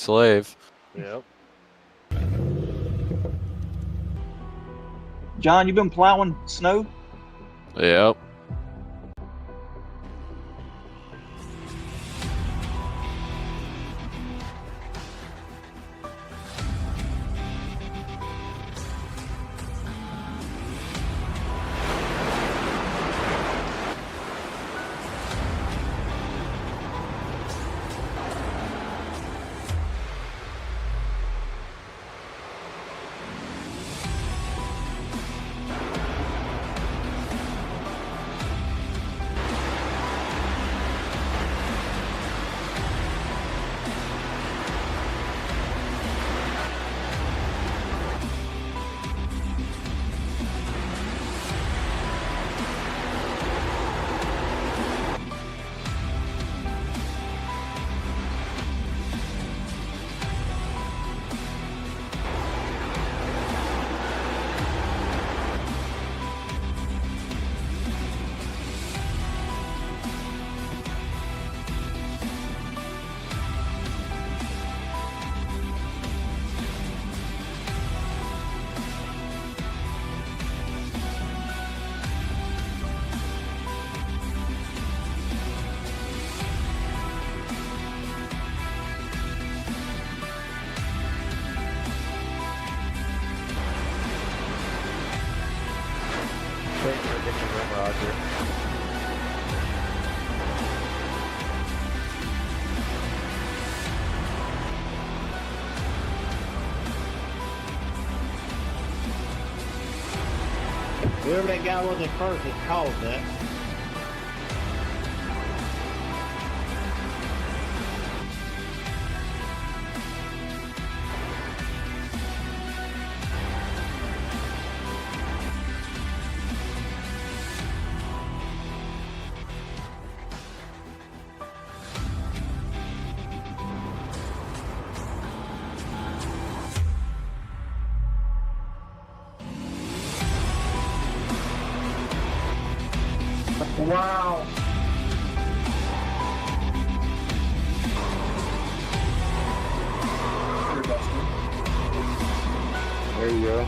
slave. Yep. John, you been plowing snow? Yep. Thanks for getting them, Roger. Whoever that guy was at first has caused that. Wow. There you go.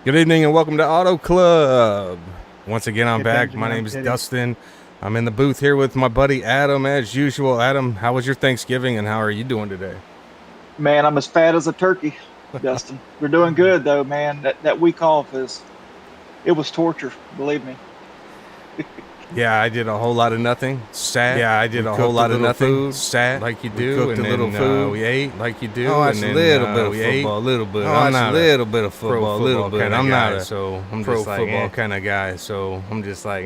Good evening and welcome to Auto Club. Once again, I'm back. My name is Dustin. I'm in the booth here with my buddy Adam, as usual. Adam, how was your Thanksgiving and how are you doing today? Man, I'm as fat as a turkey, Dustin. We're doing good though, man. That week off it was torture, believe me. Yeah, I did a whole lot of nothing. Sat. Yeah, I did a whole lot of nothing. Food, sat like you do. Cooked and a little food. We ate like you do. Oh, it's a little bit of football, a little bit. Oh, I'm not a little bit of football, a little bit. I'm not a so I'm pro football kind of guy. So I'm just like,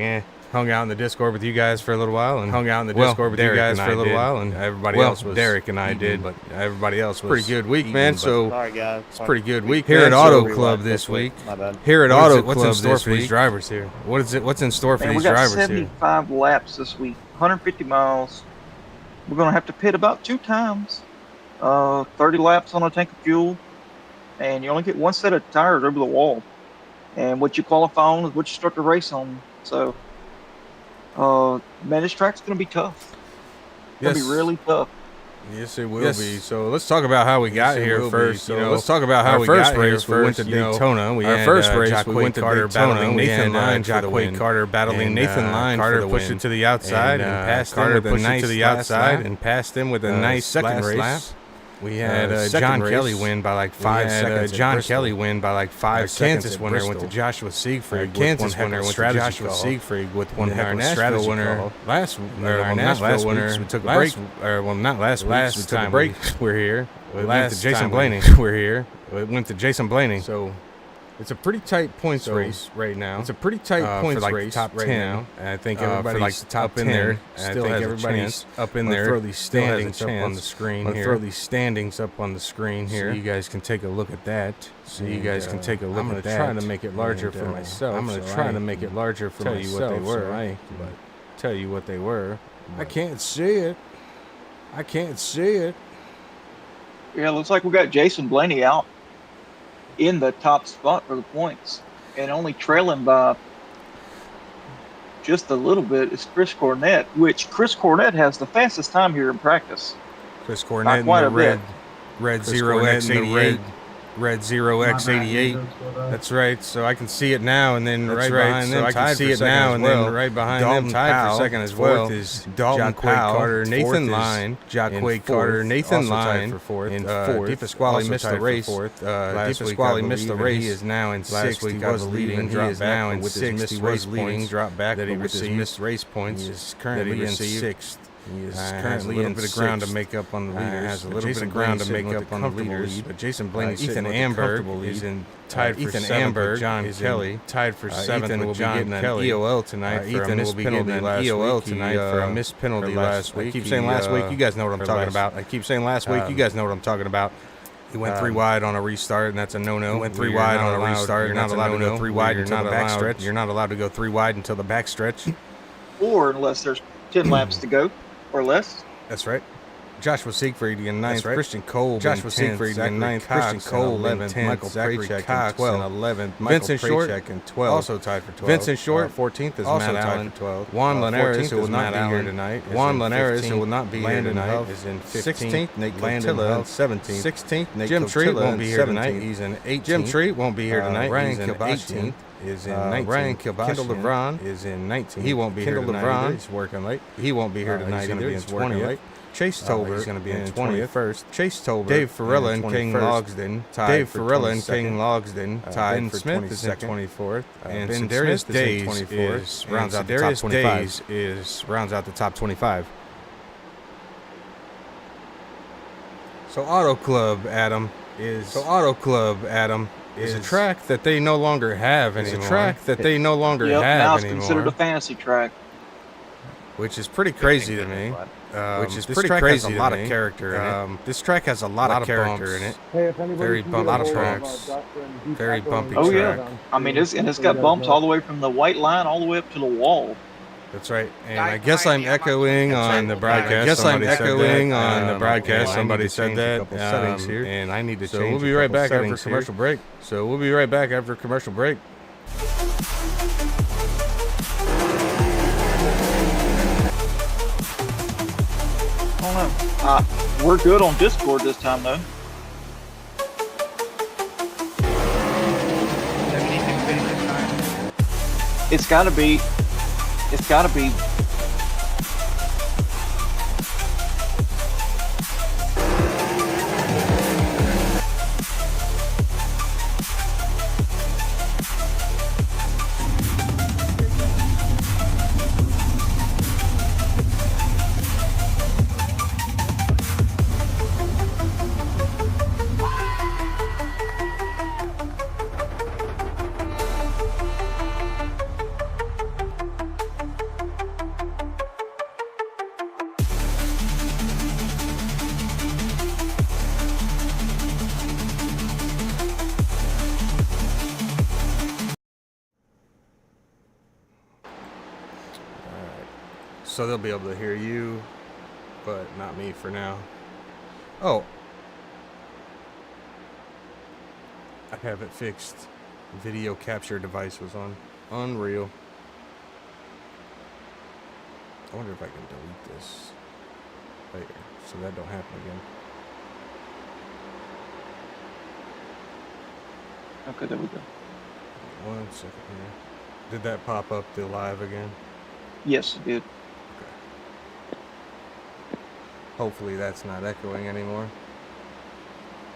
hung out in the Discord with you guys for a little while, and hung out in the Discord with you guys for a little while, and everybody else was Derek and I did, but everybody else was pretty good week, man. So Sorry, guys. it's a pretty good week here at Auto Club this week. My bad. Here at Auto Club, what's in store for these drivers here? What's in store for Man, these we got drivers here? 75 laps this week, 150 miles. We're going to have to pit about 2 times, 30 laps on a tank of fuel, and you only get 1 set of tires over the wall. And what you qualify on is what you start the race on. So, man, this track's going to be tough. It's going to be really tough. Yes, it will be. So let's talk about how we got here first. You know, let's talk about how we got here first. We went to Daytona. Our first race, we went to Daytona. Nathan Line, Jacquet Carter battling Nathan Line. Carter pushed it to the outside and passed him with a nice to the outside and passed him with a nice second race. We had John Kelly win by like 5 seconds. John Kelly win by like 5 seconds. Kansas winner went to Joshua Siegfried. Kansas winner went to Joshua Siegfried with one heck of a strategy winner. Our Nashville winner, we took a break. Not last week. We took a break. We're here. We went to Jason Blaney. We're here. We went to Jason Blaney. So it's a pretty tight points race right now. It's a pretty tight points race top right 10. Now. And I think everybody's like the top in there. Still has everybody's up in there. Throw these standings up on the screen here. Throw these standings up on the screen here. So you guys can take a look at that. I'm going to try to make it larger for myself. I'm going to try to make it larger for myself. Tell you what they were. But tell you what they were. I can't see it. I can't see it. Yeah, looks like we got Jason Blaney out in the top spot for the points, and only trailing by just a little bit is Chris Cornett, which Chris Cornett has the fastest time here in practice. Chris Cornett in the red 0x88. Red 0x88. That's right. So I can see it now, and then right behind them, I can see it now, and then right behind them, tied for second as well. Is Dalton Carter, Nathan Line, Jacquet Carter, Nathan Line for fourth. In fourth, DePasquale missed the race. DePasquale missed the race. He is now in sixth. He was leading. He is now in sixth. He was leading. Dropped back that he with his missed race points. He is currently in sixth. He is currently in a bit of ground to make up on the leaders. Has a little bit of ground to make up on the leaders. But Jason Blaney, Ethan Amberg is in tied for seventh. John Kelly tied for seventh. Ethan will be getting an EOL tonight. Ethan will be getting an EOL tonight for a missed penalty last week. I keep saying last week. You guys know what I'm talking about. I keep saying last week. You guys know what I'm talking about. He went 3 wide on a restart, and that's a no-no. He went 3 wide on a restart. You're not allowed to go 3 wide until the backstretch. You're not allowed to go 3 wide until the backstretch. Or unless there's 10 laps to go. Or less. That's right. Joshua Siegfried in 9th. Right. Christian Cole Joshua Siegfried in 9th. Christian Cole 11th. Michael Prachek in 12th. Vincent Short in 12th. Also tied for 12th. Vincent Short 14th is also Matt Allen. 12th. Juan Linares, who will not be here tonight. Juan Linares, who will not be here tonight, is in 15th. Nate Landon 17th. 16th. Jim Treat won't be here tonight. He's in 18th. Jim Treat won't be here tonight. Ryan Kilbashian is in 19th. Ryan Kilbashian. Kendall LeBron is in 19th. He won't be here tonight. Kendall LeBron is working late. He won't be here tonight. He's going to be in 20th. Chase Tolbert is going to be in 21st. Chase Tolbert. Dave Farella and King Logsden tied. Dave Farella and King Logsden tied. Ben Smith is in 24th. And Ben Darius Days rounds out the top 25. Rounds out the top 25. So Auto Club, Adam, is a track that they no longer have anymore. It's a track that they no longer have now anymore. It's considered a fantasy track. Which is pretty crazy to me. This track has a lot of character in it. This track has a lot of character in it. Very bumpy tracks. Very bumpy track. Yeah. I mean, it's got bumps all the way from the white line all the way up to the wall. That's right. And I guess I'm echoing on the broadcast. Somebody said that. And I need to change. So we'll be right back after commercial break. We're good on Discord this time, though. It's gotta be. so they'll be able to hear you, but not me for now. Oh, I have it fixed. Video capture device was on. Unreal. I wonder if I can delete this later so that don't happen again. Okay, there we go. 1 second here. Did that pop up the live again? Yes, it did. Hopefully that's not echoing anymore.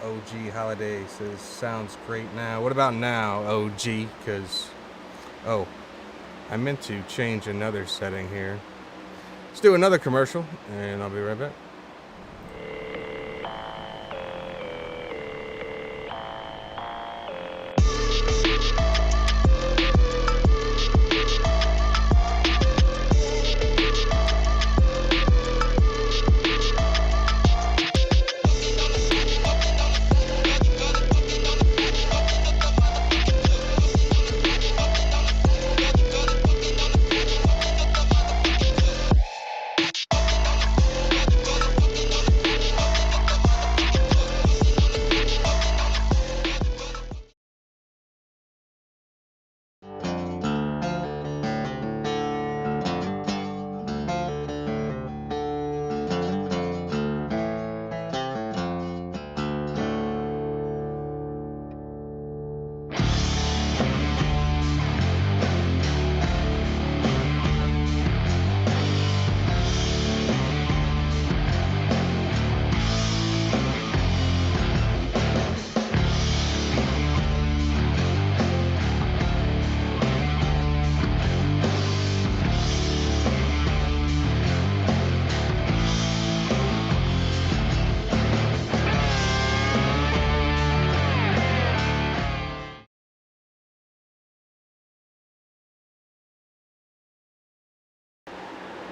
OG Holiday says, sounds great now. What about now, OG? Because, oh, I meant to change another setting here. Let's do another commercial, and I'll be right back.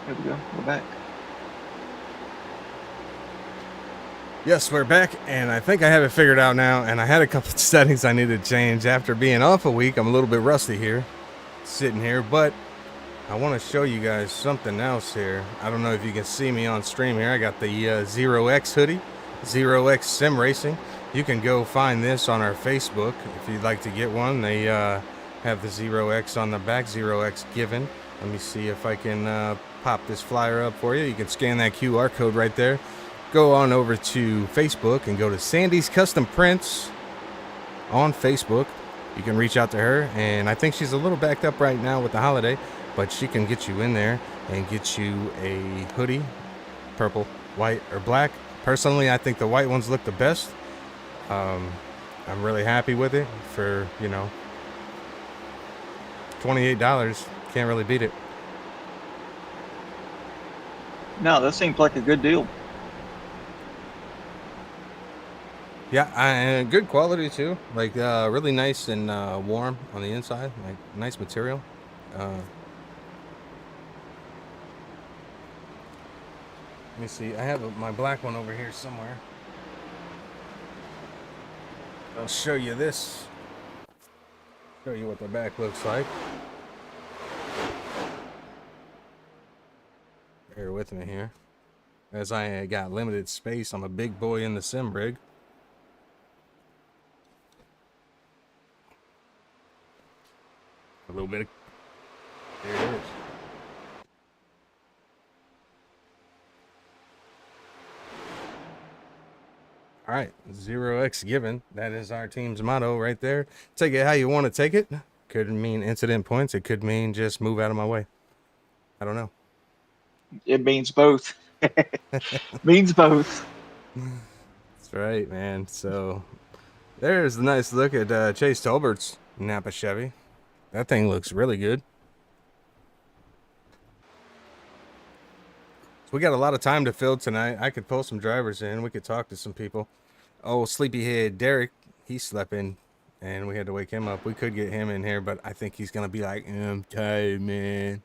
There we go. We're back. Yes, we're back, and I think I have it figured out now, and I had a couple of settings I needed to change. After being off a week, I'm a little bit rusty here, sitting here, but I want to show you guys something else here. I don't know if you can see me on stream here. I got the 0X hoodie, 0X Sim Racing. You can go find this on our Facebook if you'd like to get one. They have the 0X on the back, 0X given. Let me see if I can pop this flyer up for you. You can scan that QR code right there. Go on over to Facebook and go to Sandy's Custom Prints on Facebook. You can reach out to her, and I think she's a little backed up right now with the holiday, but she can get you in there and get you a hoodie, purple, white, or black. Personally, I think the white ones look the best. I'm really happy with it for, you know, $28. Can't really beat it. No, that seems like a good deal. Yeah, good quality too. Like really nice and warm on the inside. Like nice material. Let me see. I have my black one over here somewhere. I'll show you this. Show you what the back looks like. Bear with me here. As I got limited space, I'm a big boy in the sim rig. A little bit of, there it is. All right, 0X given. That is our team's motto right there. Take it how you want to take it. Could mean incident points. It could mean just move out of my way. I don't know. It means both. Means both. That's right, man. So there's the nice look at Chase Tolbert's Napa Chevy. That thing looks really good. So we got a lot of time to fill tonight. I could pull some drivers in. We could talk to some people. Oh, sleepyhead Derek, he slept in, and we had to wake him up. We could get him in here, but I think he's gonna be like, I'm tired, man.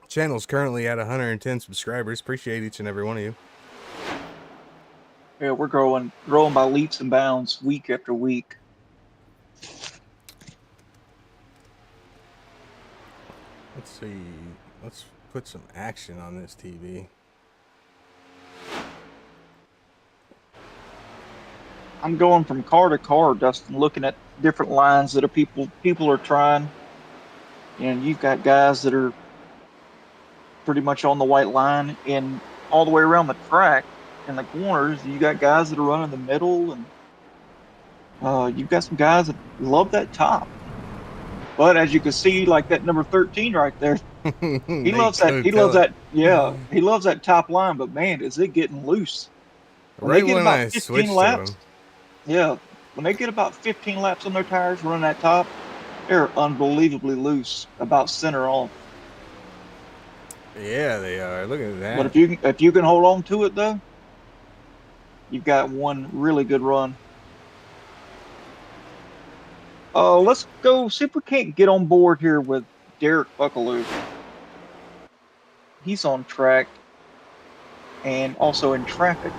Channel's currently at 110 subscribers. Appreciate each and every one of you. Yeah, we're growing by leaps and bounds week after week. Let's see. Let's put some action on this TV. I'm going from car to car, Dustin, looking at different lines that people are trying. And you've got guys that are pretty much on the white line, and all the way around the track in the corners, you got guys that are running the middle, and you've got some guys that love that top. But as you can see, like that number 13 right there, he loves that. He loves that. Yeah, he loves that top line. But man, is it getting loose? When Right they get when about I 15 switched to laps, him. yeah, when they get about 15 laps on their tires running that top, they're unbelievably loose about center on. Yeah, they are. Look at that. But if you can hold on to it though, you've got one really good run. Let's go see if we can't get on board here with Derek Buckaloo. He's on track and also in traffic.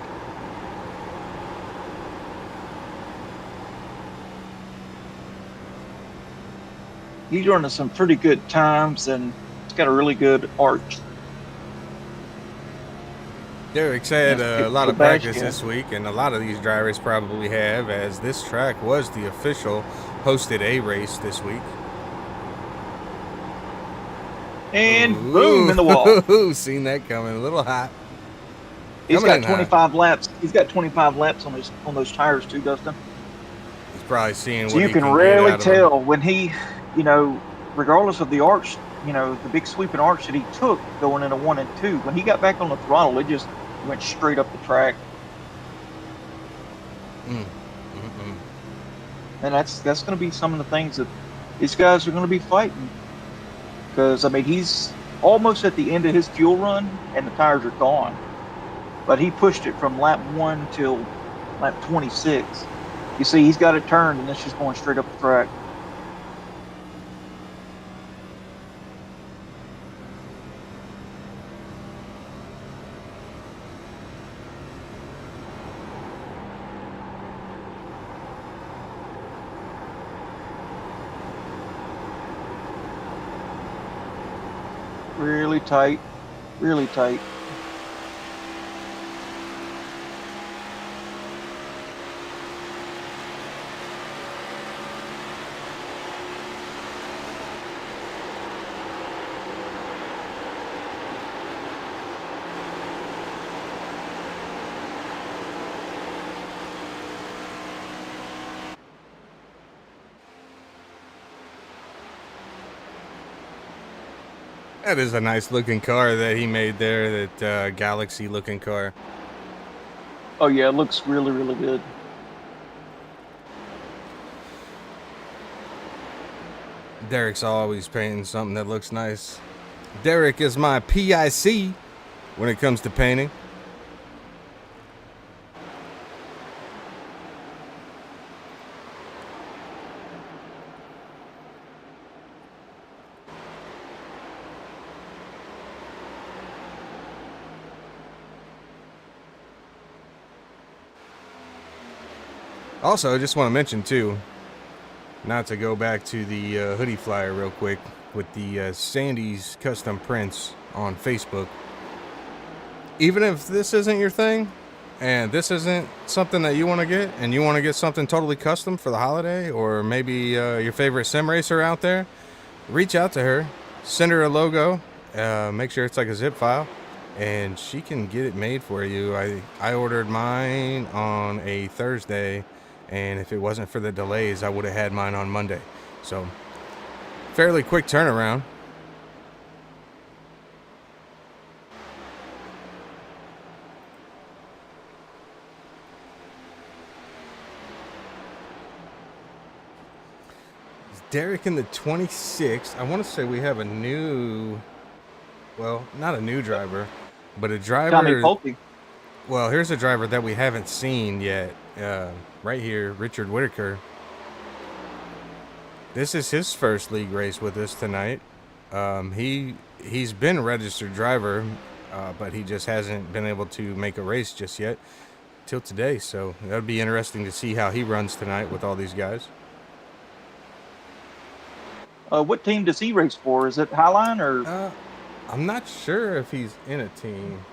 He's running some pretty good times, and he's got a really good arch. Derek's had a lot of bash, practice yeah. this week, and a lot of these drivers probably have, as this track was the official hosted A race this week. And boom, in the wall. Ooh, seen that coming. A little hot. He's Coming got in 25 laps. He's got 25 laps on those tires too, Dustin. He's probably seeing So what you he can get really out of him. tell when he, regardless of the arch, the big sweeping arch that he took going into 1 and 2, when he got back on the throttle, it just went straight up the track. And that's going to be some of the things that these guys are going to be fighting. Because, he's almost at the end of his fuel run, and the tires are gone. But he pushed it from lap 1 till lap 26. You see, he's got it turned, and it's just going straight up the track. Really tight, really tight. That is a nice looking car that he made there, that Galaxy looking car. Oh yeah, it looks really, really good. Derek's always painting something that looks nice. Derek is my PIC when it comes to painting. Also, I just want to mention too, not to go back to the hoodie flyer real quick, with the Sandy's custom prints on Facebook. Even if this isn't your thing, and this isn't something that you want to get, and you want to get something totally custom for the holiday, or maybe your favorite sim racer out there, reach out to her, send her a logo, make sure it's like a zip file, and she can get it made for you. I ordered mine on a Thursday, and if it wasn't for the delays, I would have had mine on Monday. So, fairly quick turnaround. Derek in the 26. I want to say we have a new, well, not a new driver, but a driver. Tommy Pulte. Well, here's a driver that we haven't seen yet. Right here, Richard Whitaker. This is his first league race with us tonight. He's been a registered driver, but he just hasn't been able to make a race just yet till today. So that'll be interesting to see how he runs tonight with all these guys. What team does he race for? Is it Highline or? I'm not sure if he's in a team.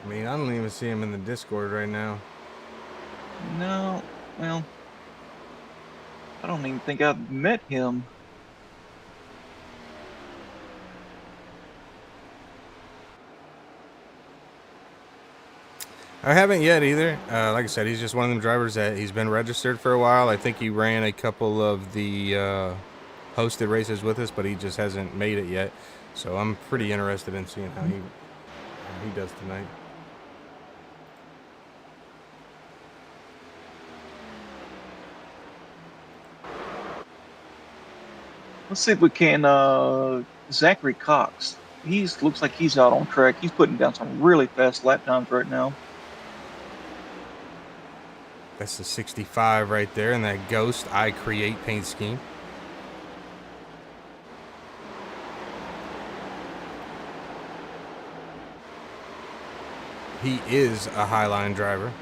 I mean, I don't even see him in the Discord right now. No, well, I don't even think I've met him. I haven't yet either. Like I said, he's just one of them drivers that he's been registered for a while. I think he ran a couple of the hosted races with us, but he just hasn't made it yet. So I'm pretty interested in seeing how he does tonight. Let's see if we can. Zachary Cox. Looks like he's out on track. He's putting down some really fast lap times right now. That's the 65 right there, and that Ghost I Create paint scheme. He is a Highline driver.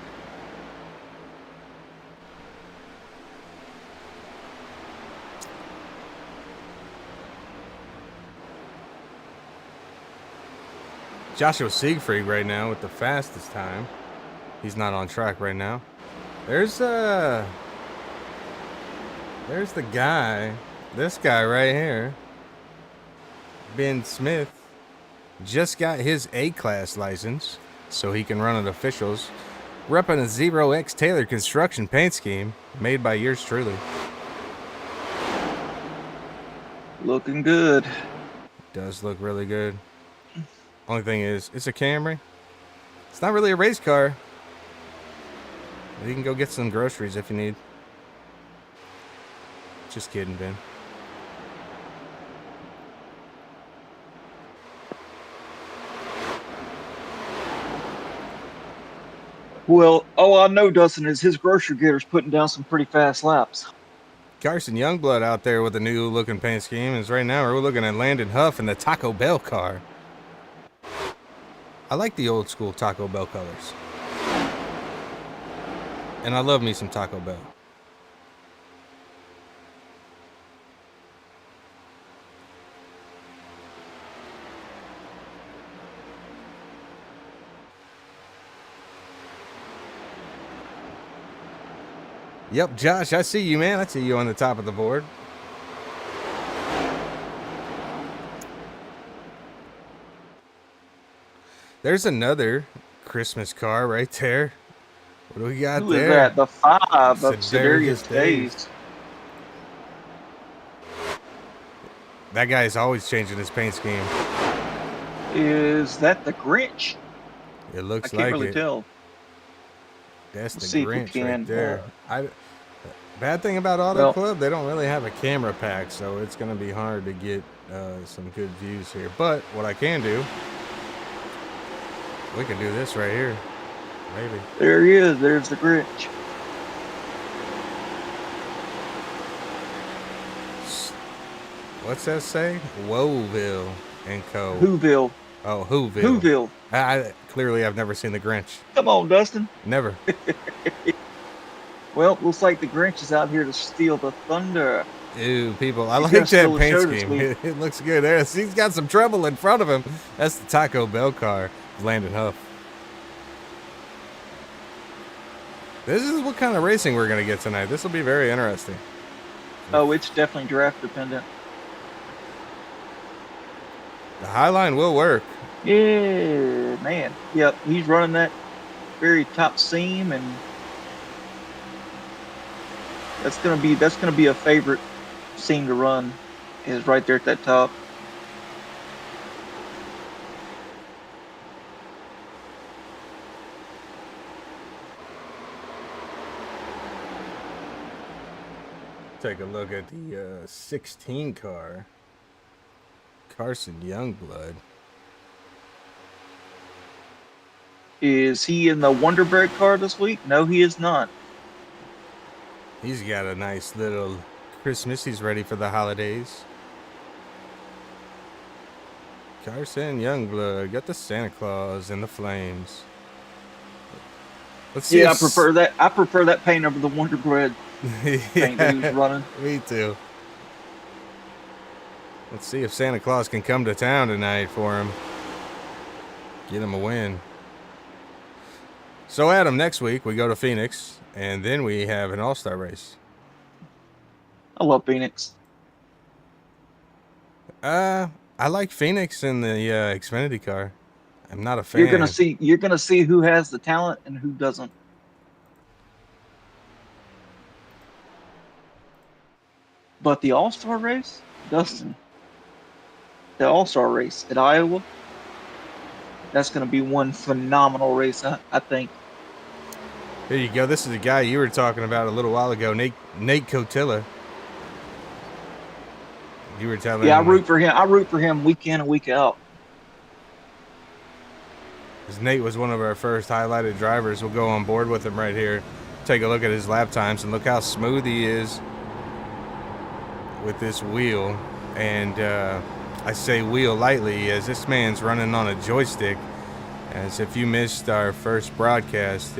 Joshua Siegfried right now with the fastest time. He's not on track right now. There's the guy, this guy right here, Ben Smith, just got his A-class license so he can run at officials, repping a 0X Taylor construction paint scheme made by yours truly. Looking good. Does look really good. Only thing is, it's a Camry. It's not really a race car. You can go get some groceries if you need. Just kidding, Ben. Well, all I know, Dustin, is his grocery getter's putting down some pretty fast laps. Carson Youngblood out there with a new looking paint scheme. Is right now we're looking at Landon Huff in the Taco Bell car. I like the old school Taco Bell colors. And I love me some Taco Bell. Yep, Josh, I see you, man. I see you on the top of the board. There's another Christmas car right there. What do we got Who there? is that? The 5 of Sedarius Sedarius Days. That guy is always changing his paint scheme. Is that the Grinch? It looks I can't like really it. tell. That's Let's the see if we Grinch can, right there. Bad thing about Auto well- Club, they don't really have a camera pack, so it's going to be hard to get some good views here. But what I can do, we can do this right here. Maybe. There he is. There's the Grinch. What's that say? Whoville and Co. Whoville. Oh, Whoville. Whoville. Clearly, I've never seen the Grinch. Come on, Dustin. Never. Well, looks like the Grinch is out here to steal the thunder. Ew, people. I He's like gonna that steal the paint show this scheme. week. It looks good. He's got some trouble in front of him. That's the Taco Bell car. Landon Huff. This is what kind of racing we're going to get tonight. This will be very interesting. Oh, it's definitely draft dependent. The Highline will work. Yeah, man. Yep, he's running that very top seam, and that's gonna be a favorite seam to run. Is right there at that top. Take a look at the 16 car. Carson Youngblood. Is he in the Wonder Bread car this week? No, he is not. He's got a nice little Christmas. He's ready for the holidays. Carson Youngblood got the Santa Claus in the flames. Let's see. Yeah, I prefer that. I prefer that paint over the Wonder Bread paint that he was running. Me too. Let's see if Santa Claus can come to town tonight for him. Get him a win. So, Adam, next week we go to Phoenix, and then we have an all-star race. I love Phoenix. I like Phoenix in the Xfinity car. I'm not a fan. You're gonna see who has the talent and who doesn't. But the all-star race, Dustin, the all-star race at Iowa, that's gonna be one phenomenal race, I think. Here you go. This is the guy you were talking about a little while ago, Nate Cotilla. You were telling I root for him. I root for him week in and week out. Because Nate was one of our first highlighted drivers. We'll go on board with him right here. Take a look at his lap times and look how smooth he is with this wheel. And I say wheel lightly as this man's running on a joystick. As if you missed our first broadcast,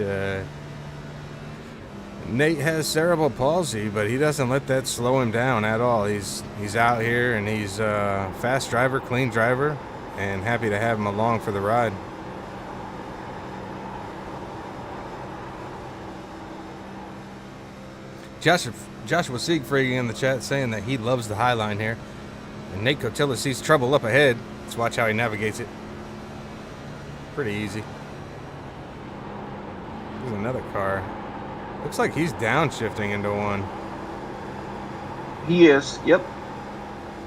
Nate has cerebral palsy, but he doesn't let that slow him down at all. He's out here, and he's a fast driver, clean driver, and happy to have him along for the ride. Joshua Siegfried in the chat saying that he loves the high line here. And Nate Cotilla sees trouble up ahead. Let's watch how he navigates it. Pretty easy. There's another car. Looks like he's downshifting into one. He is, yep.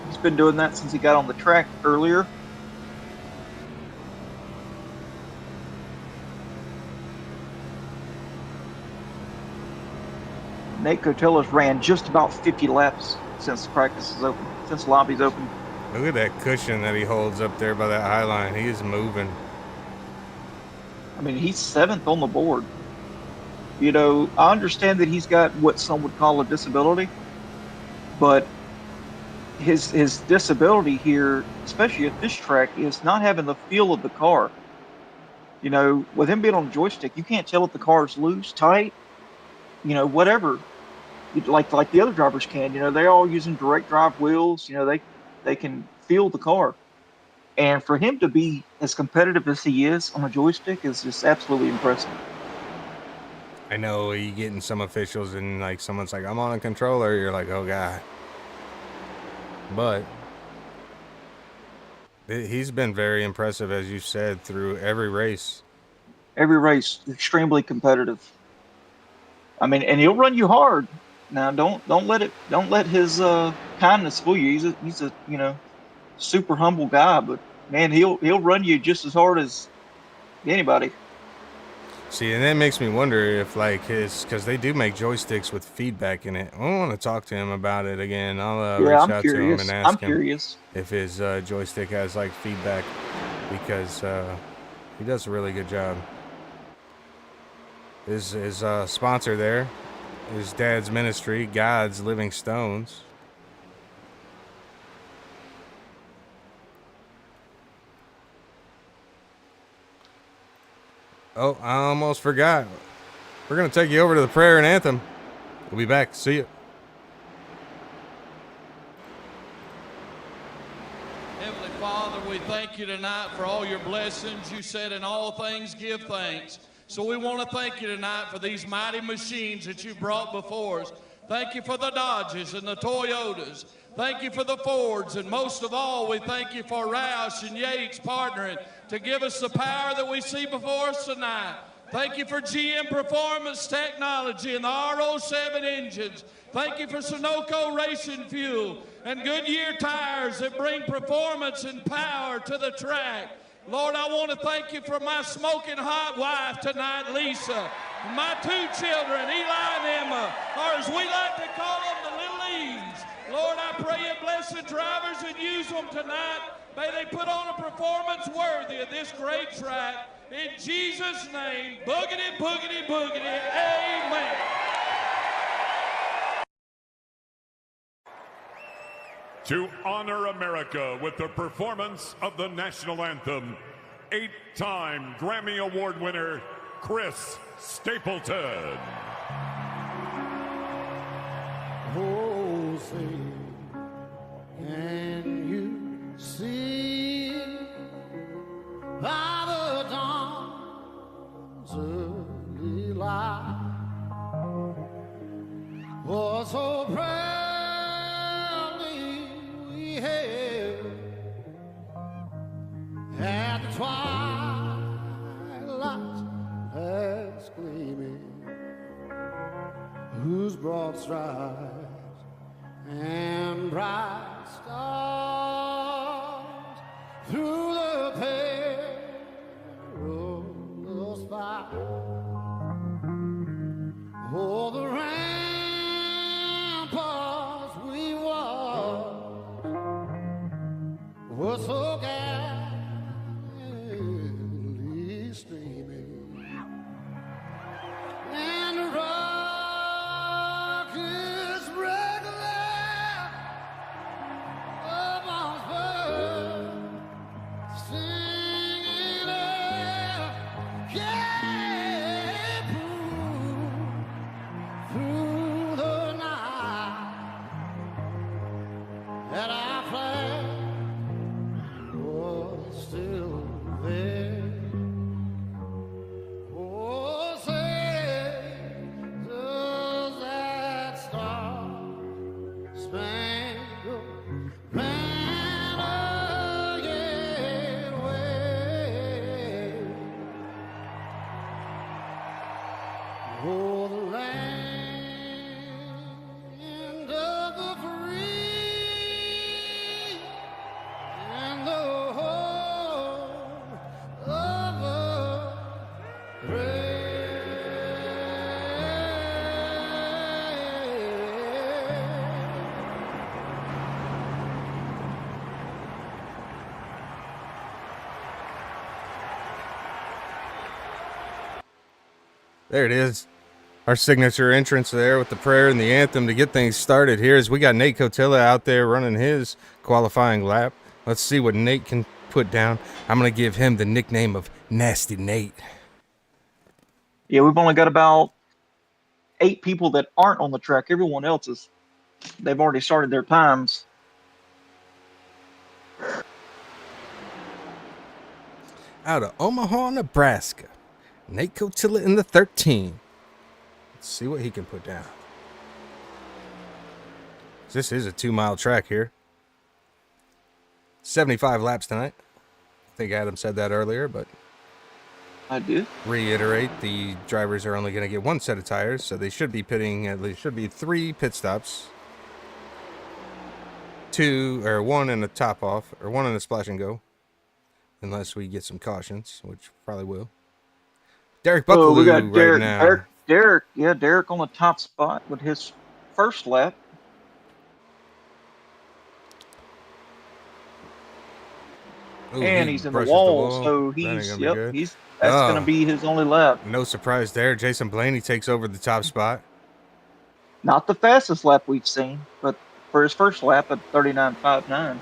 He's been doing that since he got on the track earlier. Nate Cotilla's ran just about 50 laps since practice is open, since the lobby's open. Look at that cushion that he holds up there by that high line. He is moving. I mean, he's 7th on the board. You know, I understand that he's got what some would call a disability, but his disability here, especially at this track, is not having the feel of the car. You know, with him being on a joystick, you can't tell if the car's loose, tight, you know, whatever. Like the other drivers can. You know, they're all using direct drive wheels. You know, they can feel the car. And for him to be as competitive as he is on a joystick is just absolutely impressive. I know you getting some officials and like someone's like, I'm on a controller. You're like, oh God. But he's been very impressive, as you said, through every race. Every race, extremely competitive. I mean, and he'll run you hard. Now, don't let his kindness fool you. He's a you know, super humble guy, but man, he'll run you just as hard as anybody. See, and that makes me wonder if like because they do make joysticks with feedback in it. I want to talk to him about it again. I'll reach out to him and ask him if his joystick has like feedback, because he does a really good job. His sponsor there, his dad's ministry, God's Living Stones. Oh, I almost forgot. We're going to take you over to the prayer and anthem. We'll be back. See you. Heavenly Father, we thank you tonight for all your blessings. You said in all things give thanks. So we want to thank you tonight for these mighty machines that you brought before us. Thank you for the Dodges and the Toyotas. Thank you for the Fords, and most of all, we thank you for Roush and Yates partnering to give us the power that we see before us tonight. Thank you for GM Performance Technology and the R07 engines. Thank you for Sunoco Racing Fuel and Goodyear tires that bring performance and power to the track. Lord, I want to thank you for my smoking hot wife tonight, Lisa, and my 2 children, Eli and Emma, or as we like to call them, the little Eves. Lord, I pray you bless the drivers and use them tonight. May they put on a performance worthy of this great track. In Jesus' name, boogity, boogity, boogity, amen. To honor America with the performance of the national anthem, 8-time Grammy Award winner, Chris Stapleton. Oh, say, can you see by the dawn's early light what so proudly we hailed at the twilight's last gleaming, whose broad strides and bright stars through the perilous fight. Oh, the ramparts we watched were so gallantly streaming, and the rockets regular upon first singing out, yeah, through the night that our flag was still there. Oh, say, does that star-spangled banner yet wave? Oh, the land of the free and the home of the There it is. Our signature entrance there with the prayer and the anthem to get things started here as we got Nate Cotilla out there running his qualifying lap. Let's see what Nate can put down. I'm going to give him the nickname of Nasty Nate. Yeah, we've only got about 8 people that aren't on the track. Everyone else is, they've already started their times. Out of Omaha, Nebraska, Nate Cotilla in the 13. Let's see what he can put down. This is a 2-mile track here. 75 laps tonight. I think Adam said that earlier, but I did. reiterate, the drivers are only going to get 1 set of tires, so they should be pitting, at least should be 3 pit stops. 1 and a top off, or 1 and a splash and go. Unless we get some cautions, which probably will. Derek Buckaloo Oh, we got Derek, right now. Derek on the top spot with his first lap. Ooh, And he he's in the brushes wall, so That ain't he's gonna be yep, good. that's Oh. gonna be his only lap. No surprise there. Jason Blaney takes over the top spot. Not the fastest lap we've seen, but for his first lap at 39.59.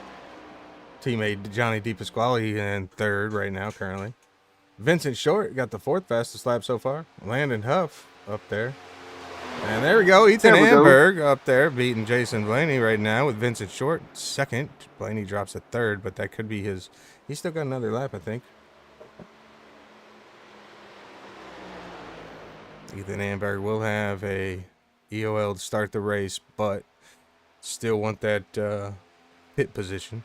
Teammate Johnny DePasquale in third right now currently. Vincent Short got the 4th fastest lap so far. Landon Huff up there. And there we go. Ethan There we go. Amberg up there beating Jason Blaney right now with Vincent Short second. Blaney drops to 3rd, but that could be his. He's still got another lap, I think. Ethan Amberg will have a EOL to start the race, but still want that pit position.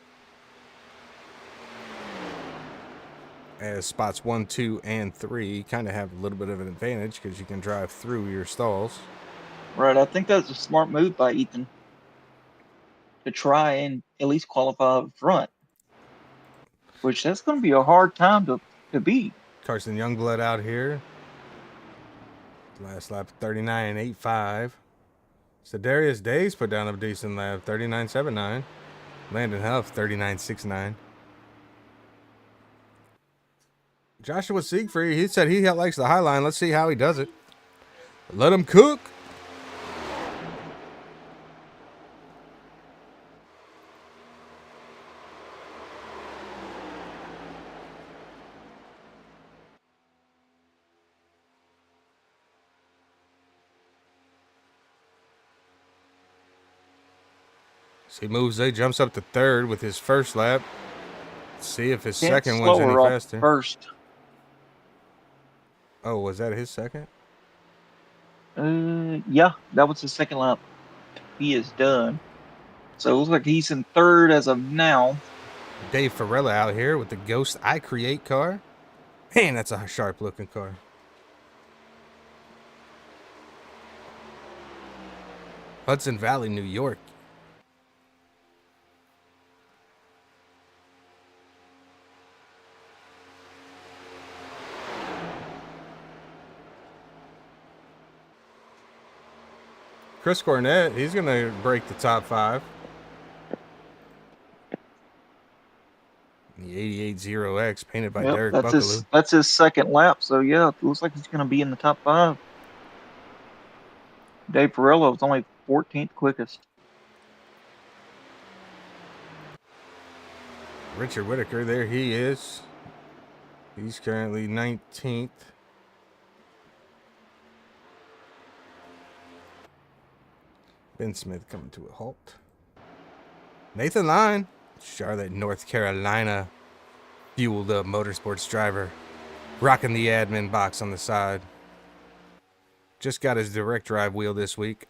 As spots 1, 2, and 3 kind of have a little bit of an advantage because you can drive through your stalls. Right, I think that's a smart move by Ethan to try and at least qualify up front, which that's going to be a hard time to beat. Carson Youngblood out here. Last lap 39.85. So Darius Days put down a decent lap, 39.79. Landon Huff 39.69. Joshua Siegfried, he said he likes the high line. Let's see how he does it. Let him cook. So he moves, he jumps up to third with his first lap. Let's see if his Can't second one's slow any her off faster. first. Oh, was that his second? Yeah, that was his second lap. He is done. So it looks like he's in third as of now. Dave Farella out here with the Ghost I Create car. Man, that's a sharp looking car. Hudson Valley, New York. Chris Cornett, he's going to break the top 5. The 880X painted by Yep, Derek that's Buckaloo. that's his second lap. So yeah, it looks like he's going to be in the top 5. Dave Perello was only 14th quickest. Richard Whitaker, there he is. He's currently 19th. Ben Smith coming to a halt. Nathan Line, Charlotte, North Carolina, fueled up motorsports driver, rocking the admin box on the side. Just got his direct drive wheel this week.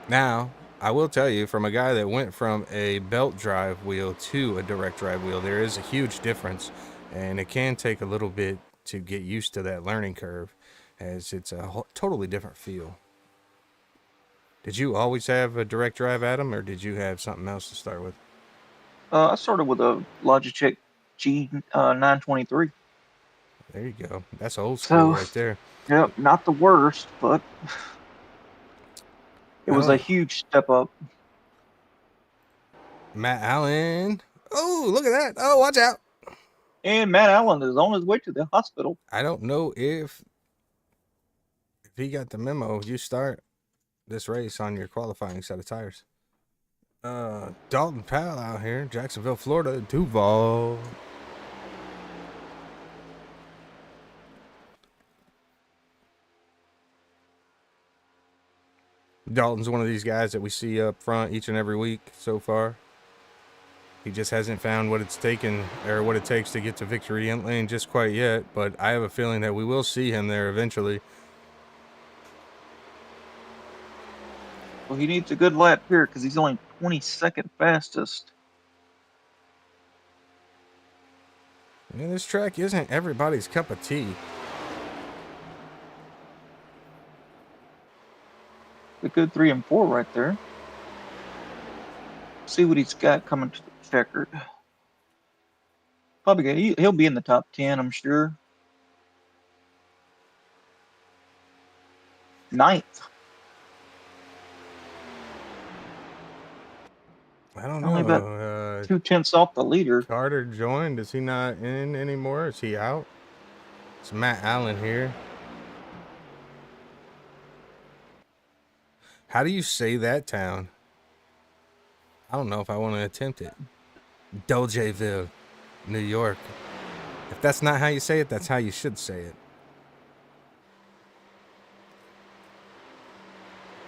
Now, I will tell you, from a guy that went from a belt drive wheel to a direct drive wheel, there is a huge difference, and it can take a little bit to get used to that learning curve, as it's a totally different feel. Did you always have a direct drive, Adam, or did you have something else to start with? I started with a Logitech G923. There you go. That's old school right there. Yep, not the worst, but it was a Oh. huge step up. Matt Allen. Oh, look at that. Oh, watch out. And Matt Allen is on his way to the hospital. I don't know if he got the memo. You start this race on your qualifying set of tires. Dalton Powell out here, Jacksonville, Florida, Duval. Dalton's one of these guys that we see up front each and every week so far. He just hasn't found what it's taken or what it takes to get to victory lane just quite yet, but I have a feeling that we will see him there eventually. Well, he needs a good lap here because he's only 22nd fastest. Yeah, this track isn't everybody's cup of tea. A good 3 and 4 right there. See what he's got coming to the checkered. Probably good. He'll be in the top 10, I'm sure. 9th. I don't Only know. about 2/10 off the leader. Carter joined. Is he not in anymore? Is he out? It's Matt Allen here. How do you say that town? I don't know if I want to attempt it. Dolgeville, New York. If that's not how you say it, that's how you should say it.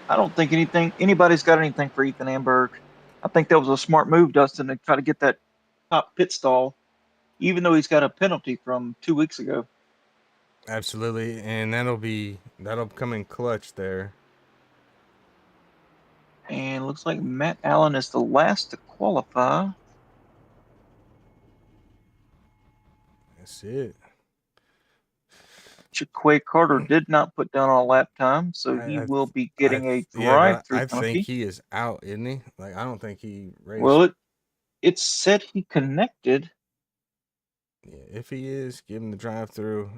I don't think anybody's got anything for Ethan Amberg. I think that was a smart move, Dustin, to try to get that top pit stall, even though he's got a penalty from 2 weeks ago. Absolutely, and that'll come in clutch there. And looks like Matt Allen is the last to qualify. That's it. Jaquay Carter did not put down a lap time, so he I will be getting a yeah, but drive-through I penalty. think he is out, isn't he? Like, I don't think he raced. Well, it said he connected. Yeah, if he is, give him the drive-through.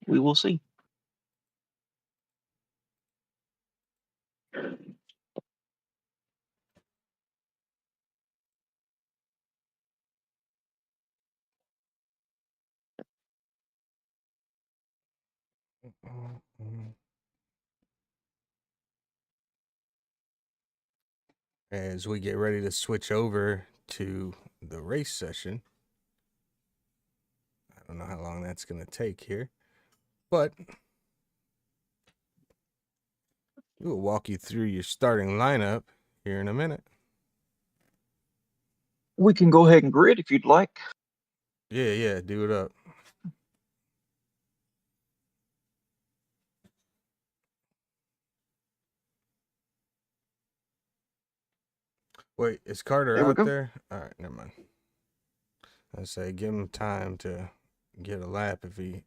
We will see. As we get ready to switch over to the race session. I don't know how long that's going to take here, but we'll walk you through your starting lineup here in a minute. We can go ahead and grid if you'd like. Yeah, do it up. Wait, is Carter There we out go. there? All right, never mind. I say give him time to get a lap if he.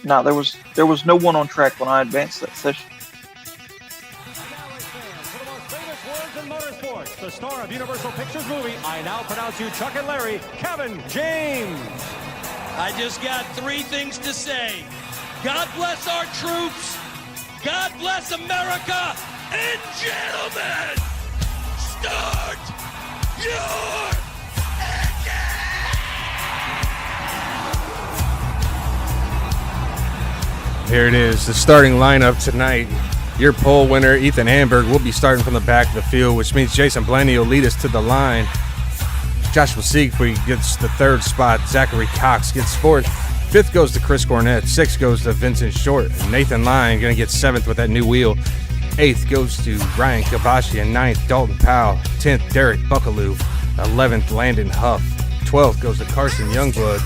No, there was no one on track when I advanced that session. For the most famous words in motorsports, the star of Universal Pictures movie, I now pronounce you Chuck and Larry, Kevin James. I just got 3 things to say. God bless our troops. God bless America. And gentlemen, start your Here it is, the starting lineup tonight. Your pole winner, Ethan Amberg, will be starting from the back of the field, which means Jason Blaney will lead us to the line. Joshua Siegfried gets the 3rd spot. Zachary Cox gets 4th. 5th goes to Chris Cornett. 6th goes to Vincent Short. Nathan Lyon going to get 7th with that new wheel. 8th goes to Ryan Kavashi. And 9th, Dalton Powell. 10th, Derek Buckaloo. 11th, Landon Huff. 12th goes to Carson Youngblood.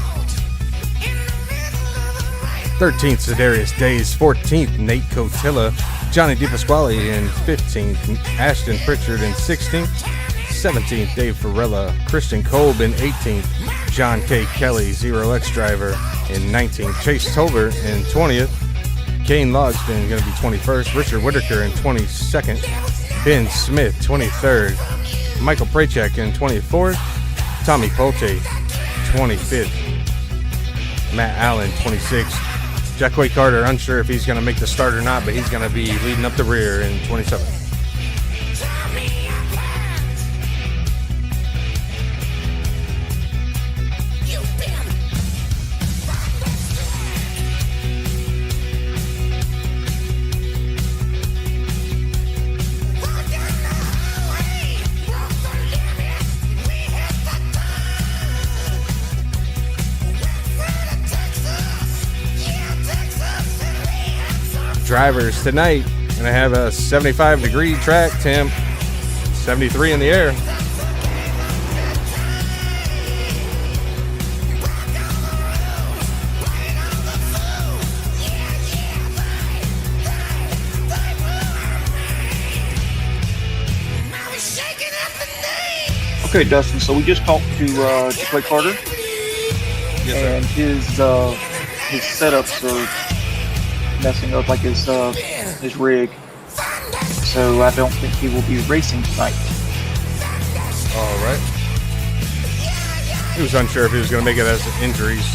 13th, Zedarius Days. 14th, Nate Cotilla. Johnny DePasquale in 15th. Ashton Pritchard in 16th. 17th, Dave Farella. Christian Kolb in 18th. John K. Kelly, 0X driver, in 19th. Chase Tolbert in 20th. Kane Logston going to be 21st. Richard Whitaker in 22nd. Ben Smith, 23rd. Michael Prachek in 24th. Tommy Polte, 25th. Matt Allen, 26th. Jacquay Carter, unsure if he's going to make the start or not, but he's going to be leading up the rear in 27th. Drivers tonight gonna have a 75-degree track temp, 73 in the air. Okay, Dustin. So we just talked to Jacquay Carter, and his setups are messing up, like his rig. So I don't think he will be racing tonight. All right. He was unsure if he was going to make it as injuries.